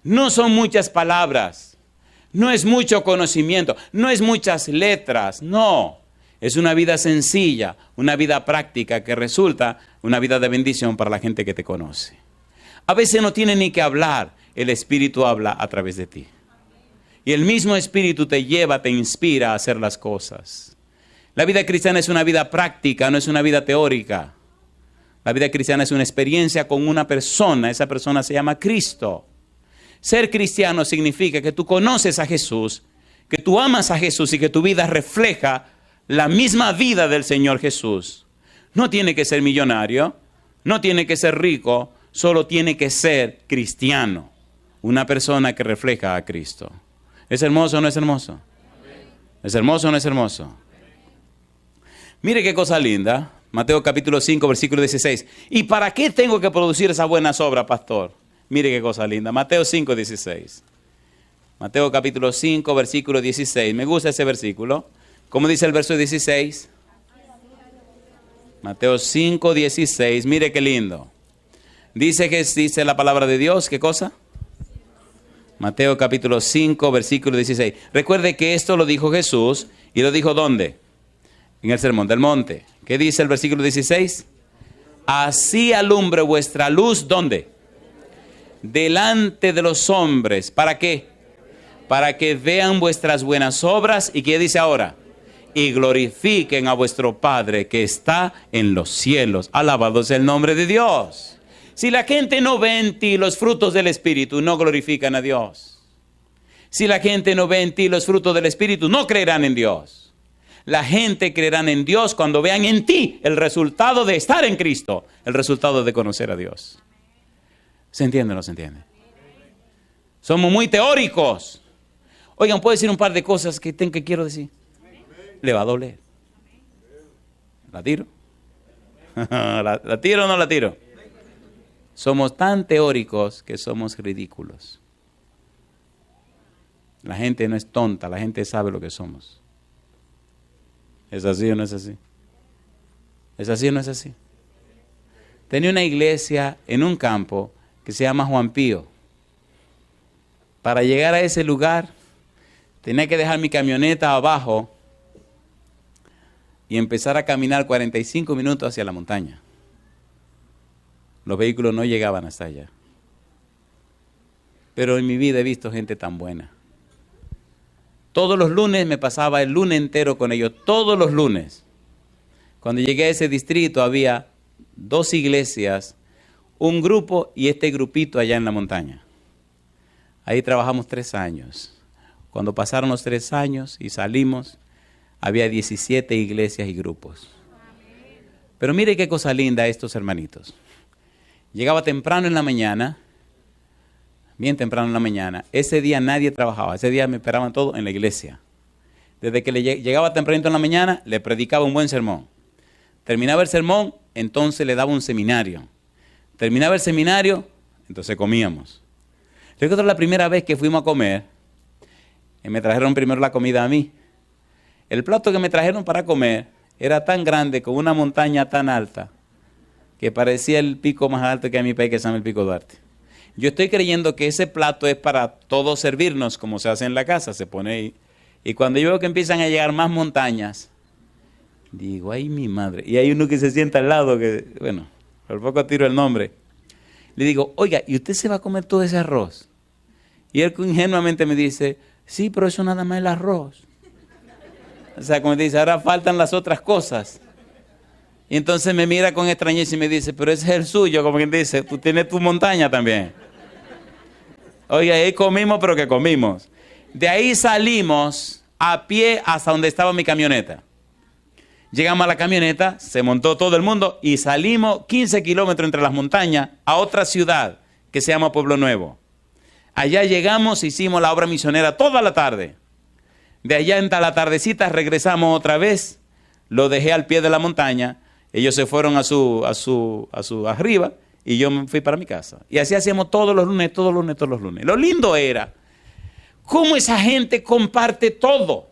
S1: No son muchas palabras, no es mucho conocimiento, no es muchas letras, no. Es una vida sencilla, una vida práctica que resulta una vida de bendición para la gente que te conoce. A veces no tiene ni que hablar, el Espíritu habla a través de ti. Y el mismo Espíritu te lleva, te inspira a hacer las cosas. La vida cristiana es una vida práctica, no es una vida teórica. La vida cristiana es una experiencia con una persona, esa persona se llama Cristo. Ser cristiano significa que tú conoces a Jesús, que tú amas a Jesús y que tu vida refleja la misma vida del Señor Jesús. No tiene que ser millonario, no tiene que ser rico, solo tiene que ser cristiano. Una persona que refleja a Cristo. ¿Es hermoso o no es hermoso? ¿Es hermoso o no es hermoso? Mire qué cosa linda. Mateo capítulo 5, versículo 16. ¿Y para qué tengo que producir esas buenas obras, pastor? Mire qué cosa linda. Mateo 5, 16. Mateo capítulo 5, versículo 16. Me gusta ese versículo. ¿Cómo dice el verso 16? Mateo 5, 16. Mire qué lindo. Dice la palabra de Dios, ¿qué cosa? Mateo capítulo 5, versículo 16. Recuerde que esto lo dijo Jesús y lo dijo ¿dónde? En el Sermón del Monte. ¿Qué dice el versículo 16? Así alumbre vuestra luz, ¿dónde? Delante de los hombres. ¿Para qué? Para que vean vuestras buenas obras. ¿Y qué dice ahora? Y glorifiquen a vuestro Padre que está en los cielos. Alabado sea el nombre de Dios. Si la gente no ve en ti los frutos del Espíritu, no glorifican a Dios. Si la gente no ve en ti los frutos del Espíritu, no creerán en Dios. La gente creerá en Dios cuando vean en ti el resultado de estar en Cristo, el resultado de conocer a Dios. ¿Se entiende o no se entiende? Somos muy teóricos. Oigan, ¿puedo decir un par de cosas que quiero decir? Le va a doler. ¿La tiro? ¿La tiro o no la tiro? Somos tan teóricos que somos ridículos. La gente no es tonta, la gente sabe lo que somos. ¿Es así o no es así? ¿Es así o no es así? Tenía una iglesia en un campo que se llama Juan Pío. Para llegar a ese lugar, tenía que dejar mi camioneta abajo y empezar a caminar 45 minutos hacia la montaña. Los vehículos no llegaban hasta allá. Pero en mi vida he visto gente tan buena. Todos los lunes me pasaba el lunes entero con ellos, todos los lunes. Cuando llegué a ese distrito había 2 iglesias, un grupo y este grupito allá en la montaña. Ahí trabajamos 3 años. Cuando pasaron los 3 años y salimos, había 17 iglesias y grupos. Pero mire qué cosa linda estos hermanitos. Llegaba temprano en la mañana, bien temprano en la mañana. Ese día nadie trabajaba, ese día me esperaban todos en la iglesia. Desde que llegaba tempranito en la mañana, le predicaba un buen sermón. Terminaba el sermón, entonces le daba un seminario. Terminaba el seminario, entonces comíamos. Recuerdo la primera vez que fuimos a comer, me trajeron primero la comida a mí. El plato que me trajeron para comer era tan grande, con una montaña tan alta, que parecía el pico más alto que hay en mi país, que se llama el Pico Duarte. Yo estoy creyendo que ese plato es para todos servirnos, como se hace en la casa, se pone ahí. Y cuando yo veo que empiezan a llegar más montañas, digo, ay mi madre. Y hay uno que se sienta al lado, que bueno, por poco tiro el nombre. Le digo, oiga, ¿y usted se va a comer todo ese arroz? Y él ingenuamente me dice, sí, pero eso nada más es el arroz. O sea, como dice, ahora faltan las otras cosas. Y entonces me mira con extrañeza y me dice, pero ese es el suyo, como quien dice, tú tienes tu montaña también. Oye, ahí comimos, pero que comimos. De ahí salimos a pie hasta donde estaba mi camioneta. Llegamos a la camioneta, se montó todo el mundo y salimos 15 kilómetros entre las montañas a otra ciudad que se llama Pueblo Nuevo. Allá llegamos, hicimos la obra misionera toda la tarde. De allá en la tardecita regresamos otra vez. Lo dejé al pie de la montaña. Ellos se fueron a su arriba y yo me fui para mi casa. Y así hacíamos todos los lunes. Lo lindo era cómo esa gente comparte todo.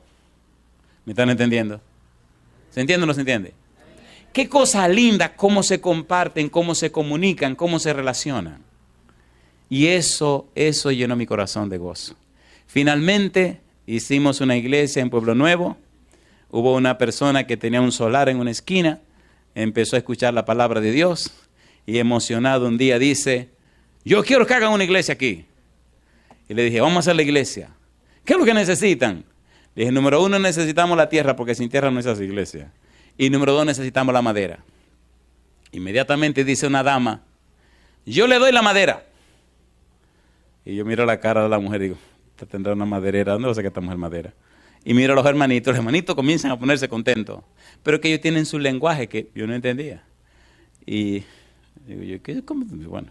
S1: ¿Me están entendiendo? ¿Se entiende o no se entiende? Qué cosa linda, cómo se comparten, cómo se comunican, cómo se relacionan. Y eso llenó mi corazón de gozo. Finalmente hicimos una iglesia en Pueblo Nuevo. Hubo una persona que tenía un solar en una esquina, empezó a escuchar la palabra de Dios y emocionado un día dice, yo quiero que hagan una iglesia aquí. Y le dije, vamos a hacer la iglesia. ¿Qué es lo que necesitan? Le dije, número 1, necesitamos la tierra, porque sin tierra no se hace iglesia. Y número 2, necesitamos la madera. Inmediatamente dice una dama, yo le doy la madera. Y yo miro la cara de la mujer y digo, esta tendrá una maderera, ¿dónde va a sacar esta mujer madera? Y miro a los hermanitos comienzan a ponerse contentos. Pero que ellos tienen su lenguaje que yo no entendía. Y digo yo, ¿qué? ¿Cómo? Bueno.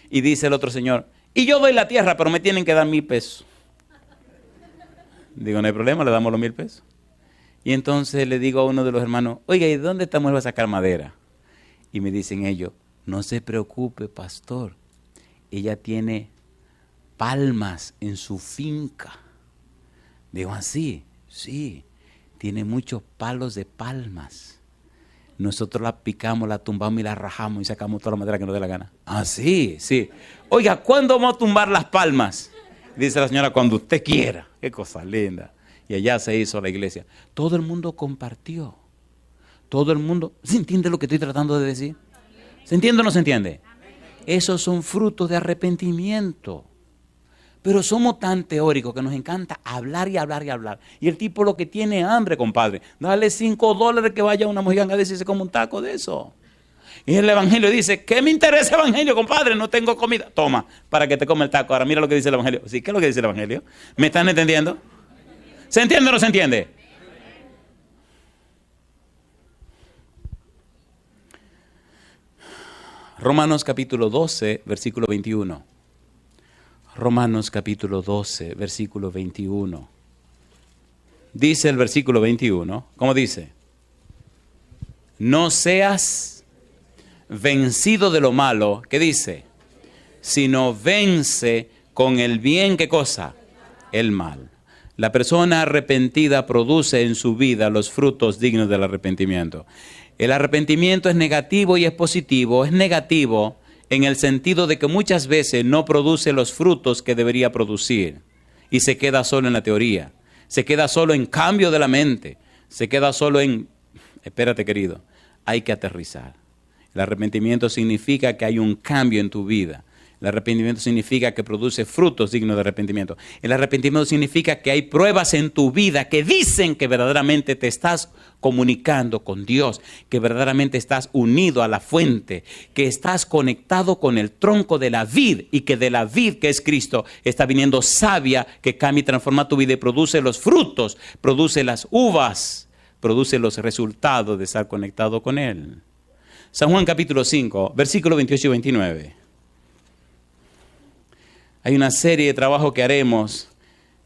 S1: Y dice el otro señor, y yo doy la tierra, pero me tienen que dar 1,000 pesos. Digo, no hay problema, le damos los 1,000 pesos. Y entonces le digo a uno de los hermanos, oiga, ¿y de dónde esta mujer va a sacar madera? Y me dicen ellos, no se preocupe, pastor. Ella tiene palmas en su finca. Digo, así, sí, tiene muchos palos de palmas. Nosotros la picamos, la tumbamos y la rajamos y sacamos toda la madera que nos dé la gana. Ah, sí, sí. Oiga, ¿cuándo vamos a tumbar las palmas? Dice la señora, cuando usted quiera. Qué cosa linda. Y allá se hizo la iglesia. Todo el mundo compartió. Todo el mundo. ¿Se entiende lo que estoy tratando de decir? ¿Se entiende o no se entiende? Esos son frutos de arrepentimiento. Pero somos tan teóricos que nos encanta hablar y hablar y hablar. Y el tipo lo que tiene hambre, compadre. Dale $5 que vaya a una mojiganga a decirse como un taco de eso. Y el evangelio dice, ¿qué me interesa el evangelio, compadre? No tengo comida. Toma, para que te coma el taco. Ahora mira lo que dice el evangelio. Sí, ¿qué es lo que dice el evangelio? ¿Me están entendiendo? ¿Se entiende o no se entiende? Romanos capítulo 12, versículo 21. Romanos capítulo 12, versículo 21. Dice el versículo 21, ¿cómo dice? No seas vencido de lo malo, ¿qué dice? Sino vence con el bien, ¿qué cosa? El mal. La persona arrepentida produce en su vida los frutos dignos del arrepentimiento. El arrepentimiento es negativo y es positivo. Es negativo en el sentido de que muchas veces no produce los frutos que debería producir y se queda solo en la teoría, se queda solo en cambio de la mente, se queda solo en, espérate querido, hay que aterrizar. El arrepentimiento significa que hay un cambio en tu vida. El arrepentimiento significa que produce frutos dignos de arrepentimiento. El arrepentimiento significa que hay pruebas en tu vida que dicen que verdaderamente te estás comunicando con Dios, que verdaderamente estás unido a la fuente, que estás conectado con el tronco de la vid y que de la vid que es Cristo está viniendo savia que cambia y transforma tu vida y produce los frutos, produce las uvas, produce los resultados de estar conectado con Él. San Juan capítulo 5, versículos 28 y 29. Hay una serie de trabajos que haremos,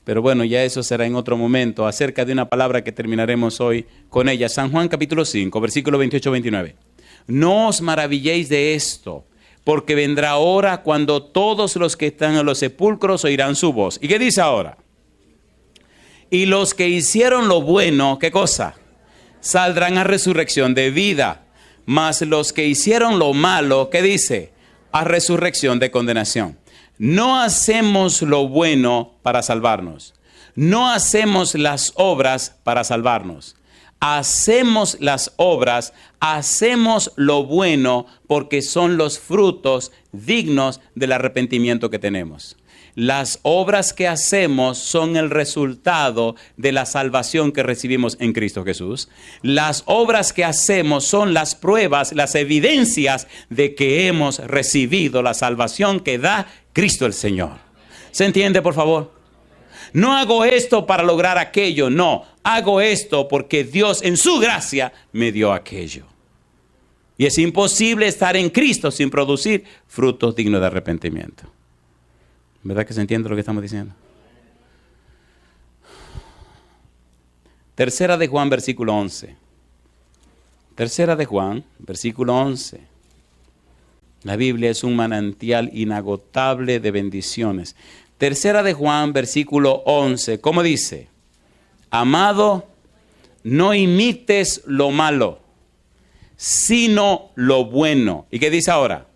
S1: pero bueno, ya eso será en otro momento, acerca de una palabra que terminaremos hoy con ella. San Juan capítulo 5, versículo 28-29. No os maravilléis de esto, porque vendrá hora cuando todos los que están en los sepulcros oirán su voz. ¿Y qué dice ahora? Y los que hicieron lo bueno, ¿qué cosa? Saldrán a resurrección de vida. Mas los que hicieron lo malo, ¿qué dice? A resurrección de condenación. No hacemos lo bueno para salvarnos. No hacemos las obras para salvarnos. Hacemos las obras, hacemos lo bueno porque son los frutos dignos del arrepentimiento que tenemos. Las obras que hacemos son el resultado de la salvación que recibimos en Cristo Jesús. Las obras que hacemos son las pruebas, las evidencias de que hemos recibido la salvación que da Cristo el Señor. ¿Se entiende, por favor? No hago esto para lograr aquello, no. Hago esto porque Dios en su gracia me dio aquello. Y es imposible estar en Cristo sin producir frutos dignos de arrepentimiento. ¿Verdad que se entiende lo que estamos diciendo? Tercera de Juan, versículo 11. Tercera de Juan, versículo 11. La Biblia es un manantial inagotable de bendiciones. Tercera de Juan, versículo 11. ¿Cómo dice? Amado, no imites lo malo, sino lo bueno. ¿Y qué dice ahora?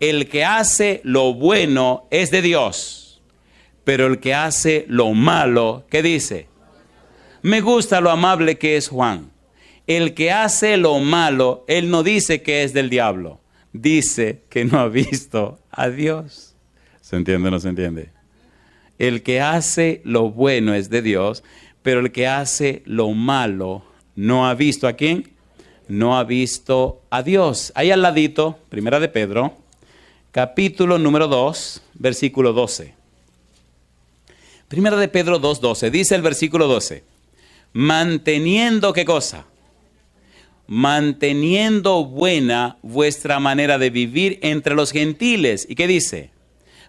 S1: El que hace lo bueno es de Dios, pero el que hace lo malo, ¿qué dice? Me gusta lo amable que es Juan. El que hace lo malo, él no dice que es del diablo. Dice que no ha visto a Dios. ¿Se entiende o no se entiende? El que hace lo bueno es de Dios, pero el que hace lo malo no ha visto ¿a quién? No ha visto a Dios. Ahí al ladito, Primera de Pedro, capítulo número 2, versículo 12. Primera de Pedro 2:12. Dice el versículo 12. Manteniendo, ¿qué cosa? Manteniendo buena vuestra manera de vivir entre los gentiles. ¿Y qué dice?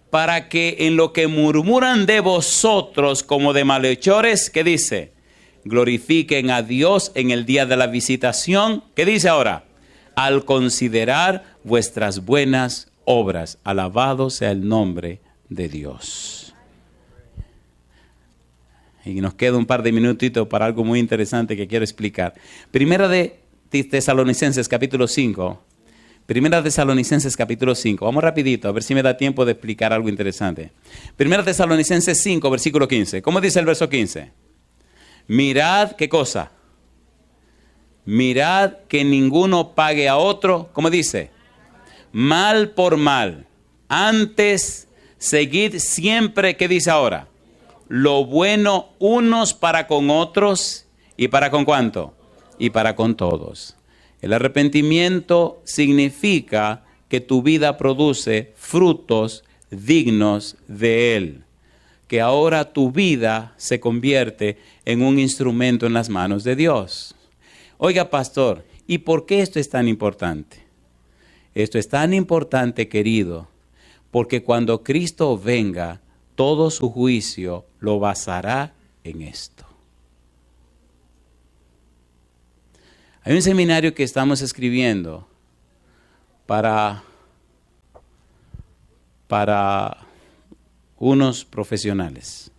S1: Para que en lo que murmuran de vosotros como de malhechores, ¿qué dice? Glorifiquen a Dios en el día de la visitación. ¿Qué dice ahora? Al considerar vuestras buenas obras. Alabado sea el nombre de Dios. Y nos queda un par de minutitos para algo muy interesante que quiero explicar. Primera de Tesalonicenses capítulo 5. Primera Tesalonicenses capítulo 5. Vamos rapidito, a ver si me da tiempo de explicar algo interesante. Primera Tesalonicenses 5, versículo 15. ¿Cómo dice el verso 15? Mirad, ¿qué cosa? Mirad que ninguno pague a otro, ¿cómo dice? Mal por mal. Antes, seguid siempre, ¿qué dice ahora? Lo bueno unos para con otros y para con ¿cuánto? Y para con todos. El arrepentimiento significa que tu vida produce frutos dignos de Él. Que ahora tu vida se convierte en un instrumento en las manos de Dios. Oiga, pastor, ¿y por qué esto es tan importante? Esto es tan importante, querido, porque cuando Cristo venga, todo su juicio lo basará en esto. Hay un seminario que estamos escribiendo para unos profesionales.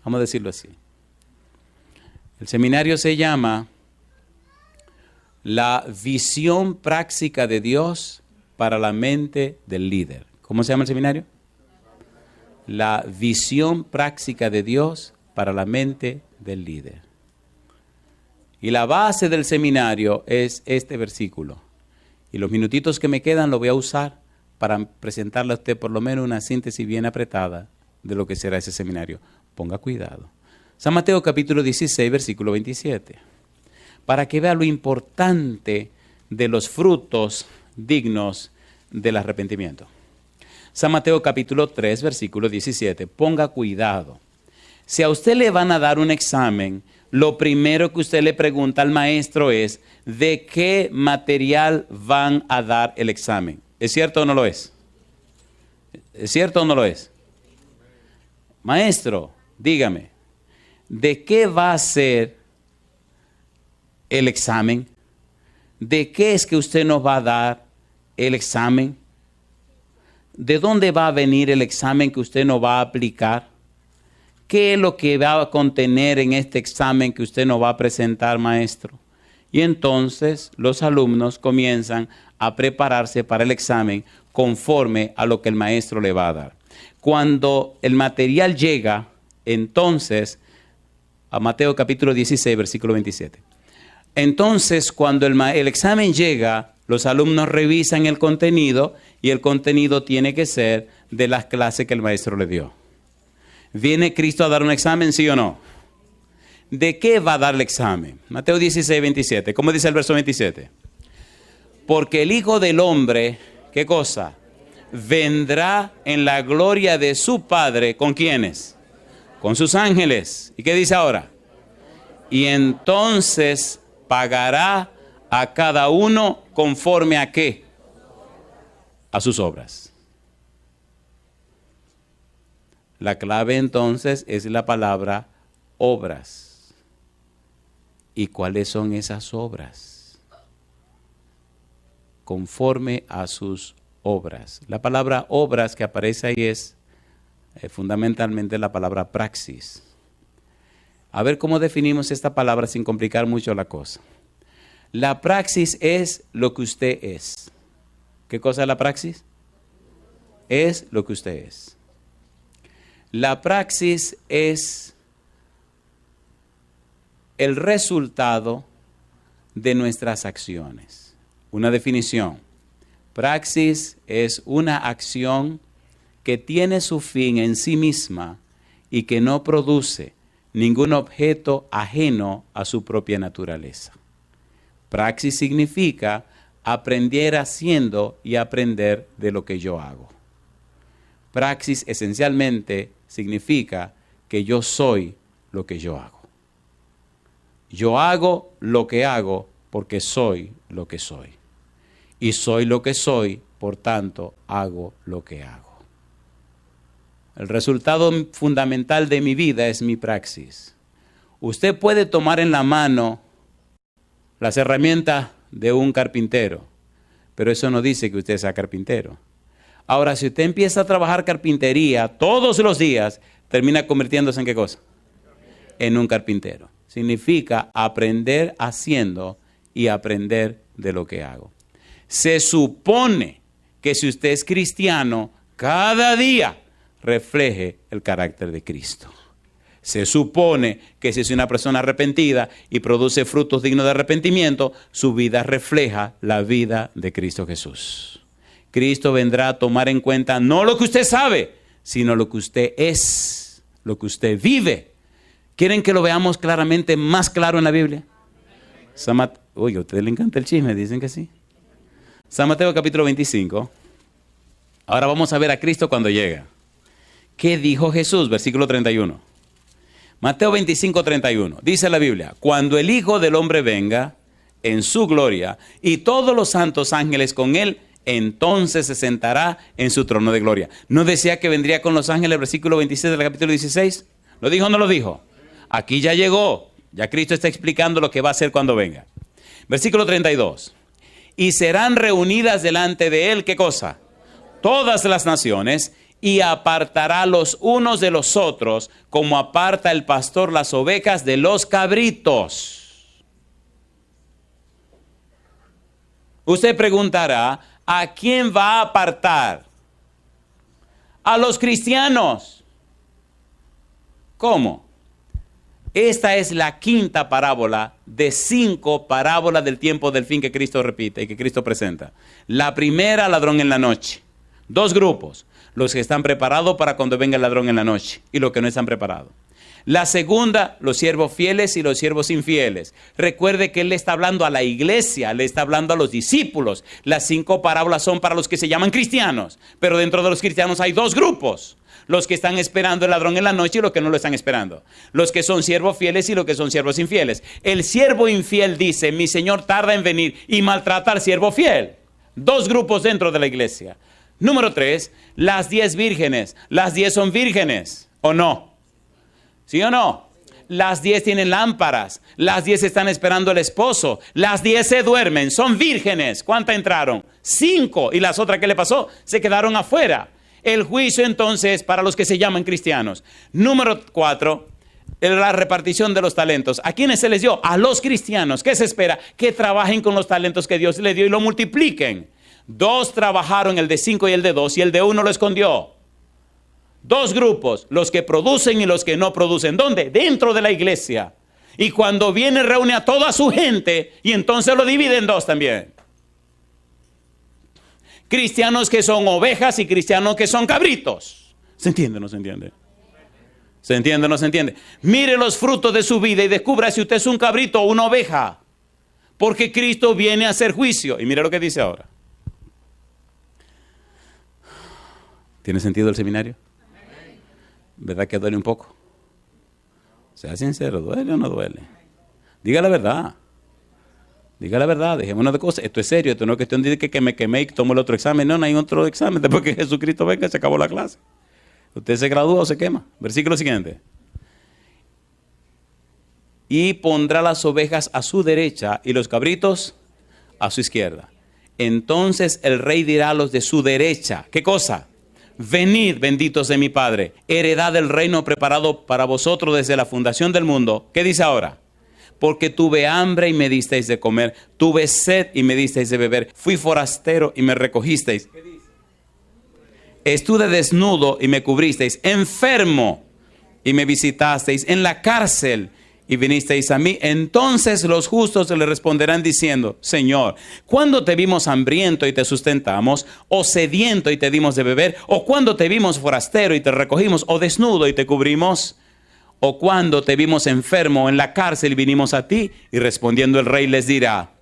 S1: Vamos a decirlo así. El seminario se llama La visión práctica de Dios para la mente del líder. ¿Cómo se llama el seminario? La visión práctica de Dios para la mente del líder. Y la base del seminario es este versículo. Y los minutitos que me quedan lo voy a usar para presentarle a usted por lo menos una síntesis bien apretada de lo que será ese seminario. Ponga cuidado. San Mateo capítulo 16, versículo 27. Para que vea lo importante de los frutos dignos del arrepentimiento. San Mateo capítulo 3, versículo 17. Ponga cuidado. Si a usted le van a dar un examen, lo primero que usted le pregunta al maestro es, ¿de qué material van a dar el examen? ¿Es cierto o no lo es? ¿Es cierto o no lo es? Maestro, dígame, ¿de qué va a ser el examen? ¿De qué es que usted nos va a dar el examen? ¿De dónde va a venir el examen que usted nos va a aplicar? ¿Qué es lo que va a contener en este examen que usted nos va a presentar, maestro? Y entonces los alumnos comienzan a prepararse para el examen conforme a lo que el maestro le va a dar. Cuando el material llega, entonces, a Mateo capítulo 16, versículo 27. Entonces, cuando el examen llega, los alumnos revisan el contenido y el contenido tiene que ser de las clases que el maestro le dio. ¿Viene Cristo a dar un examen, sí o no? ¿De qué va a dar el examen? Mateo 16, 27. ¿Cómo dice el verso 27? Porque el Hijo del Hombre, ¿qué cosa? Vendrá en la gloria de su Padre. ¿Con quiénes? Con sus ángeles. ¿Y qué dice ahora? Y entonces pagará a cada uno conforme a qué? A sus obras. La clave entonces es la palabra obras. ¿Y cuáles son esas obras? Conforme a sus obras. La palabra obras que aparece ahí es fundamentalmente la palabra praxis. A ver cómo definimos esta palabra sin complicar mucho la cosa. La praxis es lo que usted es. ¿Qué cosa es la praxis? Es lo que usted es. La praxis es el resultado de nuestras acciones. Una definición. Praxis es una acción que tiene su fin en sí misma y que no produce ningún objeto ajeno a su propia naturaleza. Praxis significa aprender haciendo y aprender de lo que yo hago. Praxis esencialmente significa que yo soy lo que yo hago. Yo hago lo que hago porque soy lo que soy. Y soy lo que soy, por tanto, hago lo que hago. El resultado fundamental de mi vida es mi praxis. Usted puede tomar en la mano las herramientas de un carpintero, pero eso no dice que usted sea carpintero. Ahora, si usted empieza a trabajar carpintería todos los días, termina convirtiéndose ¿en qué cosa? En un carpintero. Significa aprender haciendo y aprender de lo que hago. Se supone que si usted es cristiano, cada día refleje el carácter de Cristo. Se supone que si es una persona arrepentida y produce frutos dignos de arrepentimiento, su vida refleja la vida de Cristo Jesús. Cristo vendrá a tomar en cuenta no lo que usted sabe, sino lo que usted es, lo que usted vive. ¿Quieren que lo veamos claramente, más claro en la Biblia? Oye, a ustedes les encanta el chisme, dicen que sí. San Mateo capítulo 25. Ahora vamos a ver a Cristo cuando llega. ¿Qué dijo Jesús? Versículo 31. Mateo 25, 31. Dice la Biblia, cuando el Hijo del Hombre venga en su gloria y todos los santos ángeles con él, entonces se sentará en su trono de gloria. ¿No decía que vendría con los ángeles? Versículo 26 del capítulo 16. ¿Lo dijo o no lo dijo? Aquí ya llegó. Ya Cristo está explicando lo que va a hacer cuando venga. Versículo 32. Y serán reunidas delante de él, ¿qué cosa? Todas las naciones, y apartará los unos de los otros, como aparta el pastor las ovejas de los cabritos. Usted preguntará, ¿a quién va a apartar? A los cristianos. ¿Cómo? Esta es la quinta parábola de 5 parábolas del tiempo del fin que Cristo repite y que Cristo presenta. La primera, ladrón en la noche. 2 grupos. Los que están preparados para cuando venga el ladrón en la noche y los que no están preparados. La segunda, los siervos fieles y los siervos infieles. Recuerde que él le está hablando a la iglesia, le está hablando a los discípulos. Las 5 parábolas son para los que se llaman cristianos, pero dentro de los cristianos hay 2 grupos. Los que están esperando el ladrón en la noche y los que no lo están esperando. Los que son siervos fieles y los que son siervos infieles. El siervo infiel dice, mi Señor tarda en venir, y maltrata al siervo fiel. 2 grupos dentro de la iglesia. Número 3, las 10 vírgenes. Las 10 son vírgenes, ¿o no? ¿Sí o no? Las 10 tienen lámparas. Las 10 están esperando al esposo. Las 10 se duermen, son vírgenes. ¿Cuántas entraron? 5. ¿Y las otras qué le pasó? Se quedaron afuera. El juicio entonces para los que se llaman cristianos. Número 4, la repartición de los talentos. ¿A quiénes se les dio? A los cristianos. ¿Qué se espera? Que trabajen con los talentos que Dios les dio y lo multipliquen. 2 trabajaron, el de 5 y el de 2, y el de 1 lo escondió. 2 grupos, los que producen y los que no producen. ¿Dónde? Dentro de la iglesia. Y cuando viene reúne a toda su gente y entonces lo divide en 2 también. Cristianos que son ovejas y cristianos que son cabritos. ¿Se entiende o no se entiende? ¿Se entiende o no se entiende? Mire los frutos de su vida y descubra si usted es un cabrito o una oveja. Porque Cristo viene a hacer juicio. Y mire lo que dice ahora. ¿Tiene sentido el seminario? ¿Verdad que duele un poco? Sea sincero, ¿duele o no duele? Diga la verdad. Diga la verdad, dejémonos de cosas. Esto es serio, esto no es cuestión de que me quemé y tomo el otro examen. No, no hay otro examen. Después que Jesucristo venga, se acabó la clase. Usted se gradúa o se quema. Versículo siguiente. y pondrá las ovejas a su derecha y los cabritos a su izquierda. Entonces el rey dirá a los de su derecha, ¿qué cosa? Venid, benditos de mi Padre, heredad del reino preparado para vosotros desde la fundación del mundo. ¿Qué dice ahora? Porque tuve hambre y me disteis de comer, tuve sed y me disteis de beber, fui forastero y me recogisteis. ¿Qué dice? Estuve desnudo y me cubristeis, enfermo y me visitasteis, en la cárcel y vinisteis a mí. Entonces los justos le responderán diciendo, Señor, ¿cuándo te vimos hambriento y te sustentamos? ¿O sediento y te dimos de beber? ¿O cuándo te vimos forastero y te recogimos? ¿O desnudo y te cubrimos? ¿O cuándo te vimos enfermo en la cárcel y vinimos a ti? Y respondiendo el rey les dirá,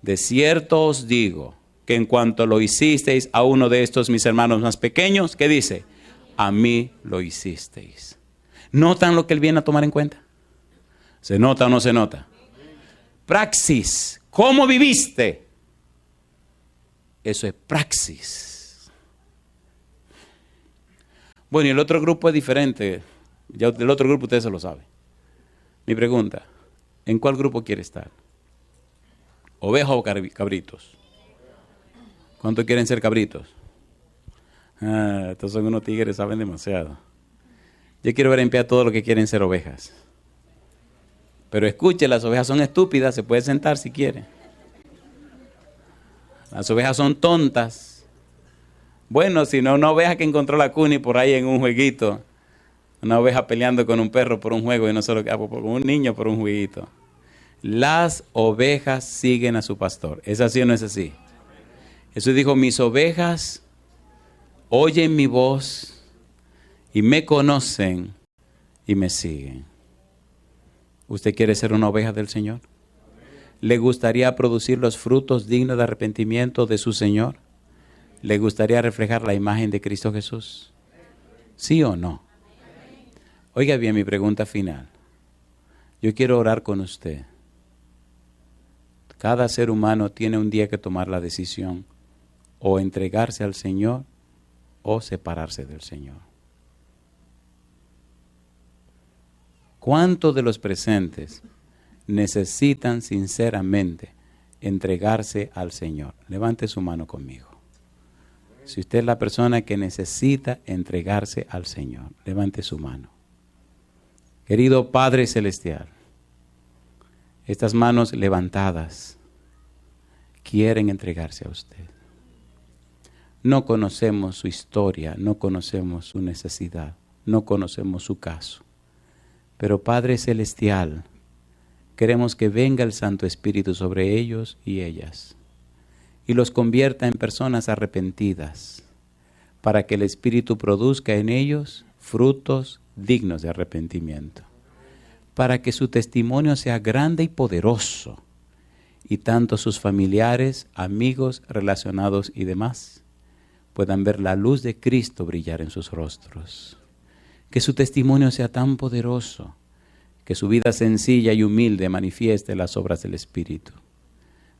S1: de cierto os digo, que en cuanto lo hicisteis a uno de estos mis hermanos más pequeños, ¿qué dice? A mí lo hicisteis. ¿Notan lo que él viene a tomar en cuenta? ¿Se nota o no se nota? Praxis. ¿Cómo viviste? Eso es praxis. Bueno, y el otro grupo es diferente. Ya del otro grupo ustedes se lo saben. Mi pregunta, ¿en cuál grupo quiere estar? ¿Ovejas o cabritos? ¿Cuántos quieren ser cabritos? Estos son unos tigres, saben demasiado. Yo quiero ver en pie a todos los que quieren ser ovejas. Pero escuche, las ovejas son estúpidas, se puede sentar si quiere. Las ovejas son tontas. Bueno, si no, una oveja que encontró la cuni por ahí en un jueguito. Una oveja peleando con un perro por un juego y no solo con un niño por un jueguito. Las ovejas siguen a su pastor. ¿Es así o no es así? Jesús dijo, mis ovejas oyen mi voz y me conocen y me siguen. ¿Usted quiere ser una oveja del Señor? ¿Le gustaría producir los frutos dignos de arrepentimiento de su Señor? ¿Le gustaría reflejar la imagen de Cristo Jesús? ¿Sí o no? Oiga bien mi pregunta final. Yo quiero orar con usted. Cada ser humano tiene un día que tomar la decisión o entregarse al Señor o separarse del Señor. ¿Cuántos de los presentes necesitan sinceramente entregarse al Señor? Levante su mano conmigo. Si usted es la persona que necesita entregarse al Señor, levante su mano. Querido Padre Celestial, estas manos levantadas quieren entregarse a usted. No conocemos su historia, no conocemos su necesidad, no conocemos su caso. Pero Padre Celestial, queremos que venga el Santo Espíritu sobre ellos y ellas y los convierta en personas arrepentidas para que el Espíritu produzca en ellos frutos dignos de arrepentimiento, para que su testimonio sea grande y poderoso y tanto sus familiares, amigos, relacionados y demás puedan ver la luz de Cristo brillar en sus rostros. Que su testimonio sea tan poderoso que su vida sencilla y humilde manifieste las obras del Espíritu,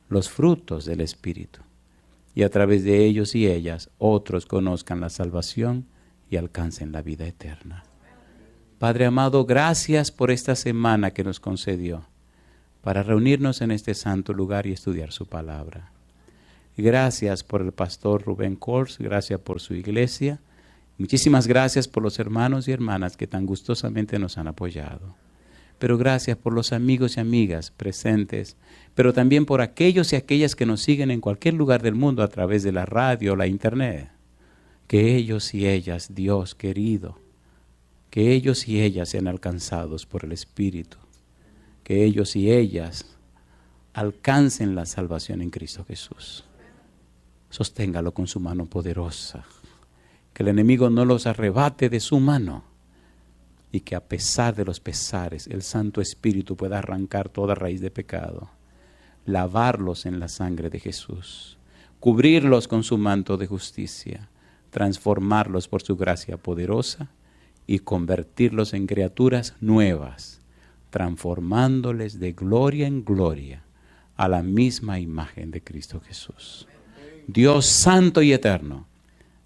S1: los frutos del Espíritu, y a través de ellos y ellas otros conozcan la salvación y alcancen la vida eterna. Padre amado, gracias por esta semana que nos concedió para reunirnos en este santo lugar y estudiar su palabra. Gracias por el pastor Rubén Kors, gracias por su iglesia. Muchísimas gracias por los hermanos y hermanas que tan gustosamente nos han apoyado. Pero gracias por los amigos y amigas presentes, pero también por aquellos y aquellas que nos siguen en cualquier lugar del mundo a través de la radio o la internet. Que ellos y ellas, Dios querido, que ellos y ellas sean alcanzados por el Espíritu. Que ellos y ellas alcancen la salvación en Cristo Jesús. Sosténgalo con su mano poderosa. Que el enemigo no los arrebate de su mano. Y que a pesar de los pesares, el Santo Espíritu pueda arrancar toda raíz de pecado. Lavarlos en la sangre de Jesús. Cubrirlos con su manto de justicia. Transformarlos por su gracia poderosa. Y convertirlos en criaturas nuevas. Transformándoles de gloria en gloria a la misma imagen de Cristo Jesús. Dios santo y eterno,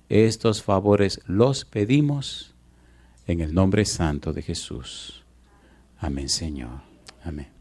S1: estos favores los pedimos en el nombre santo de Jesús. Amén, Señor. Amén.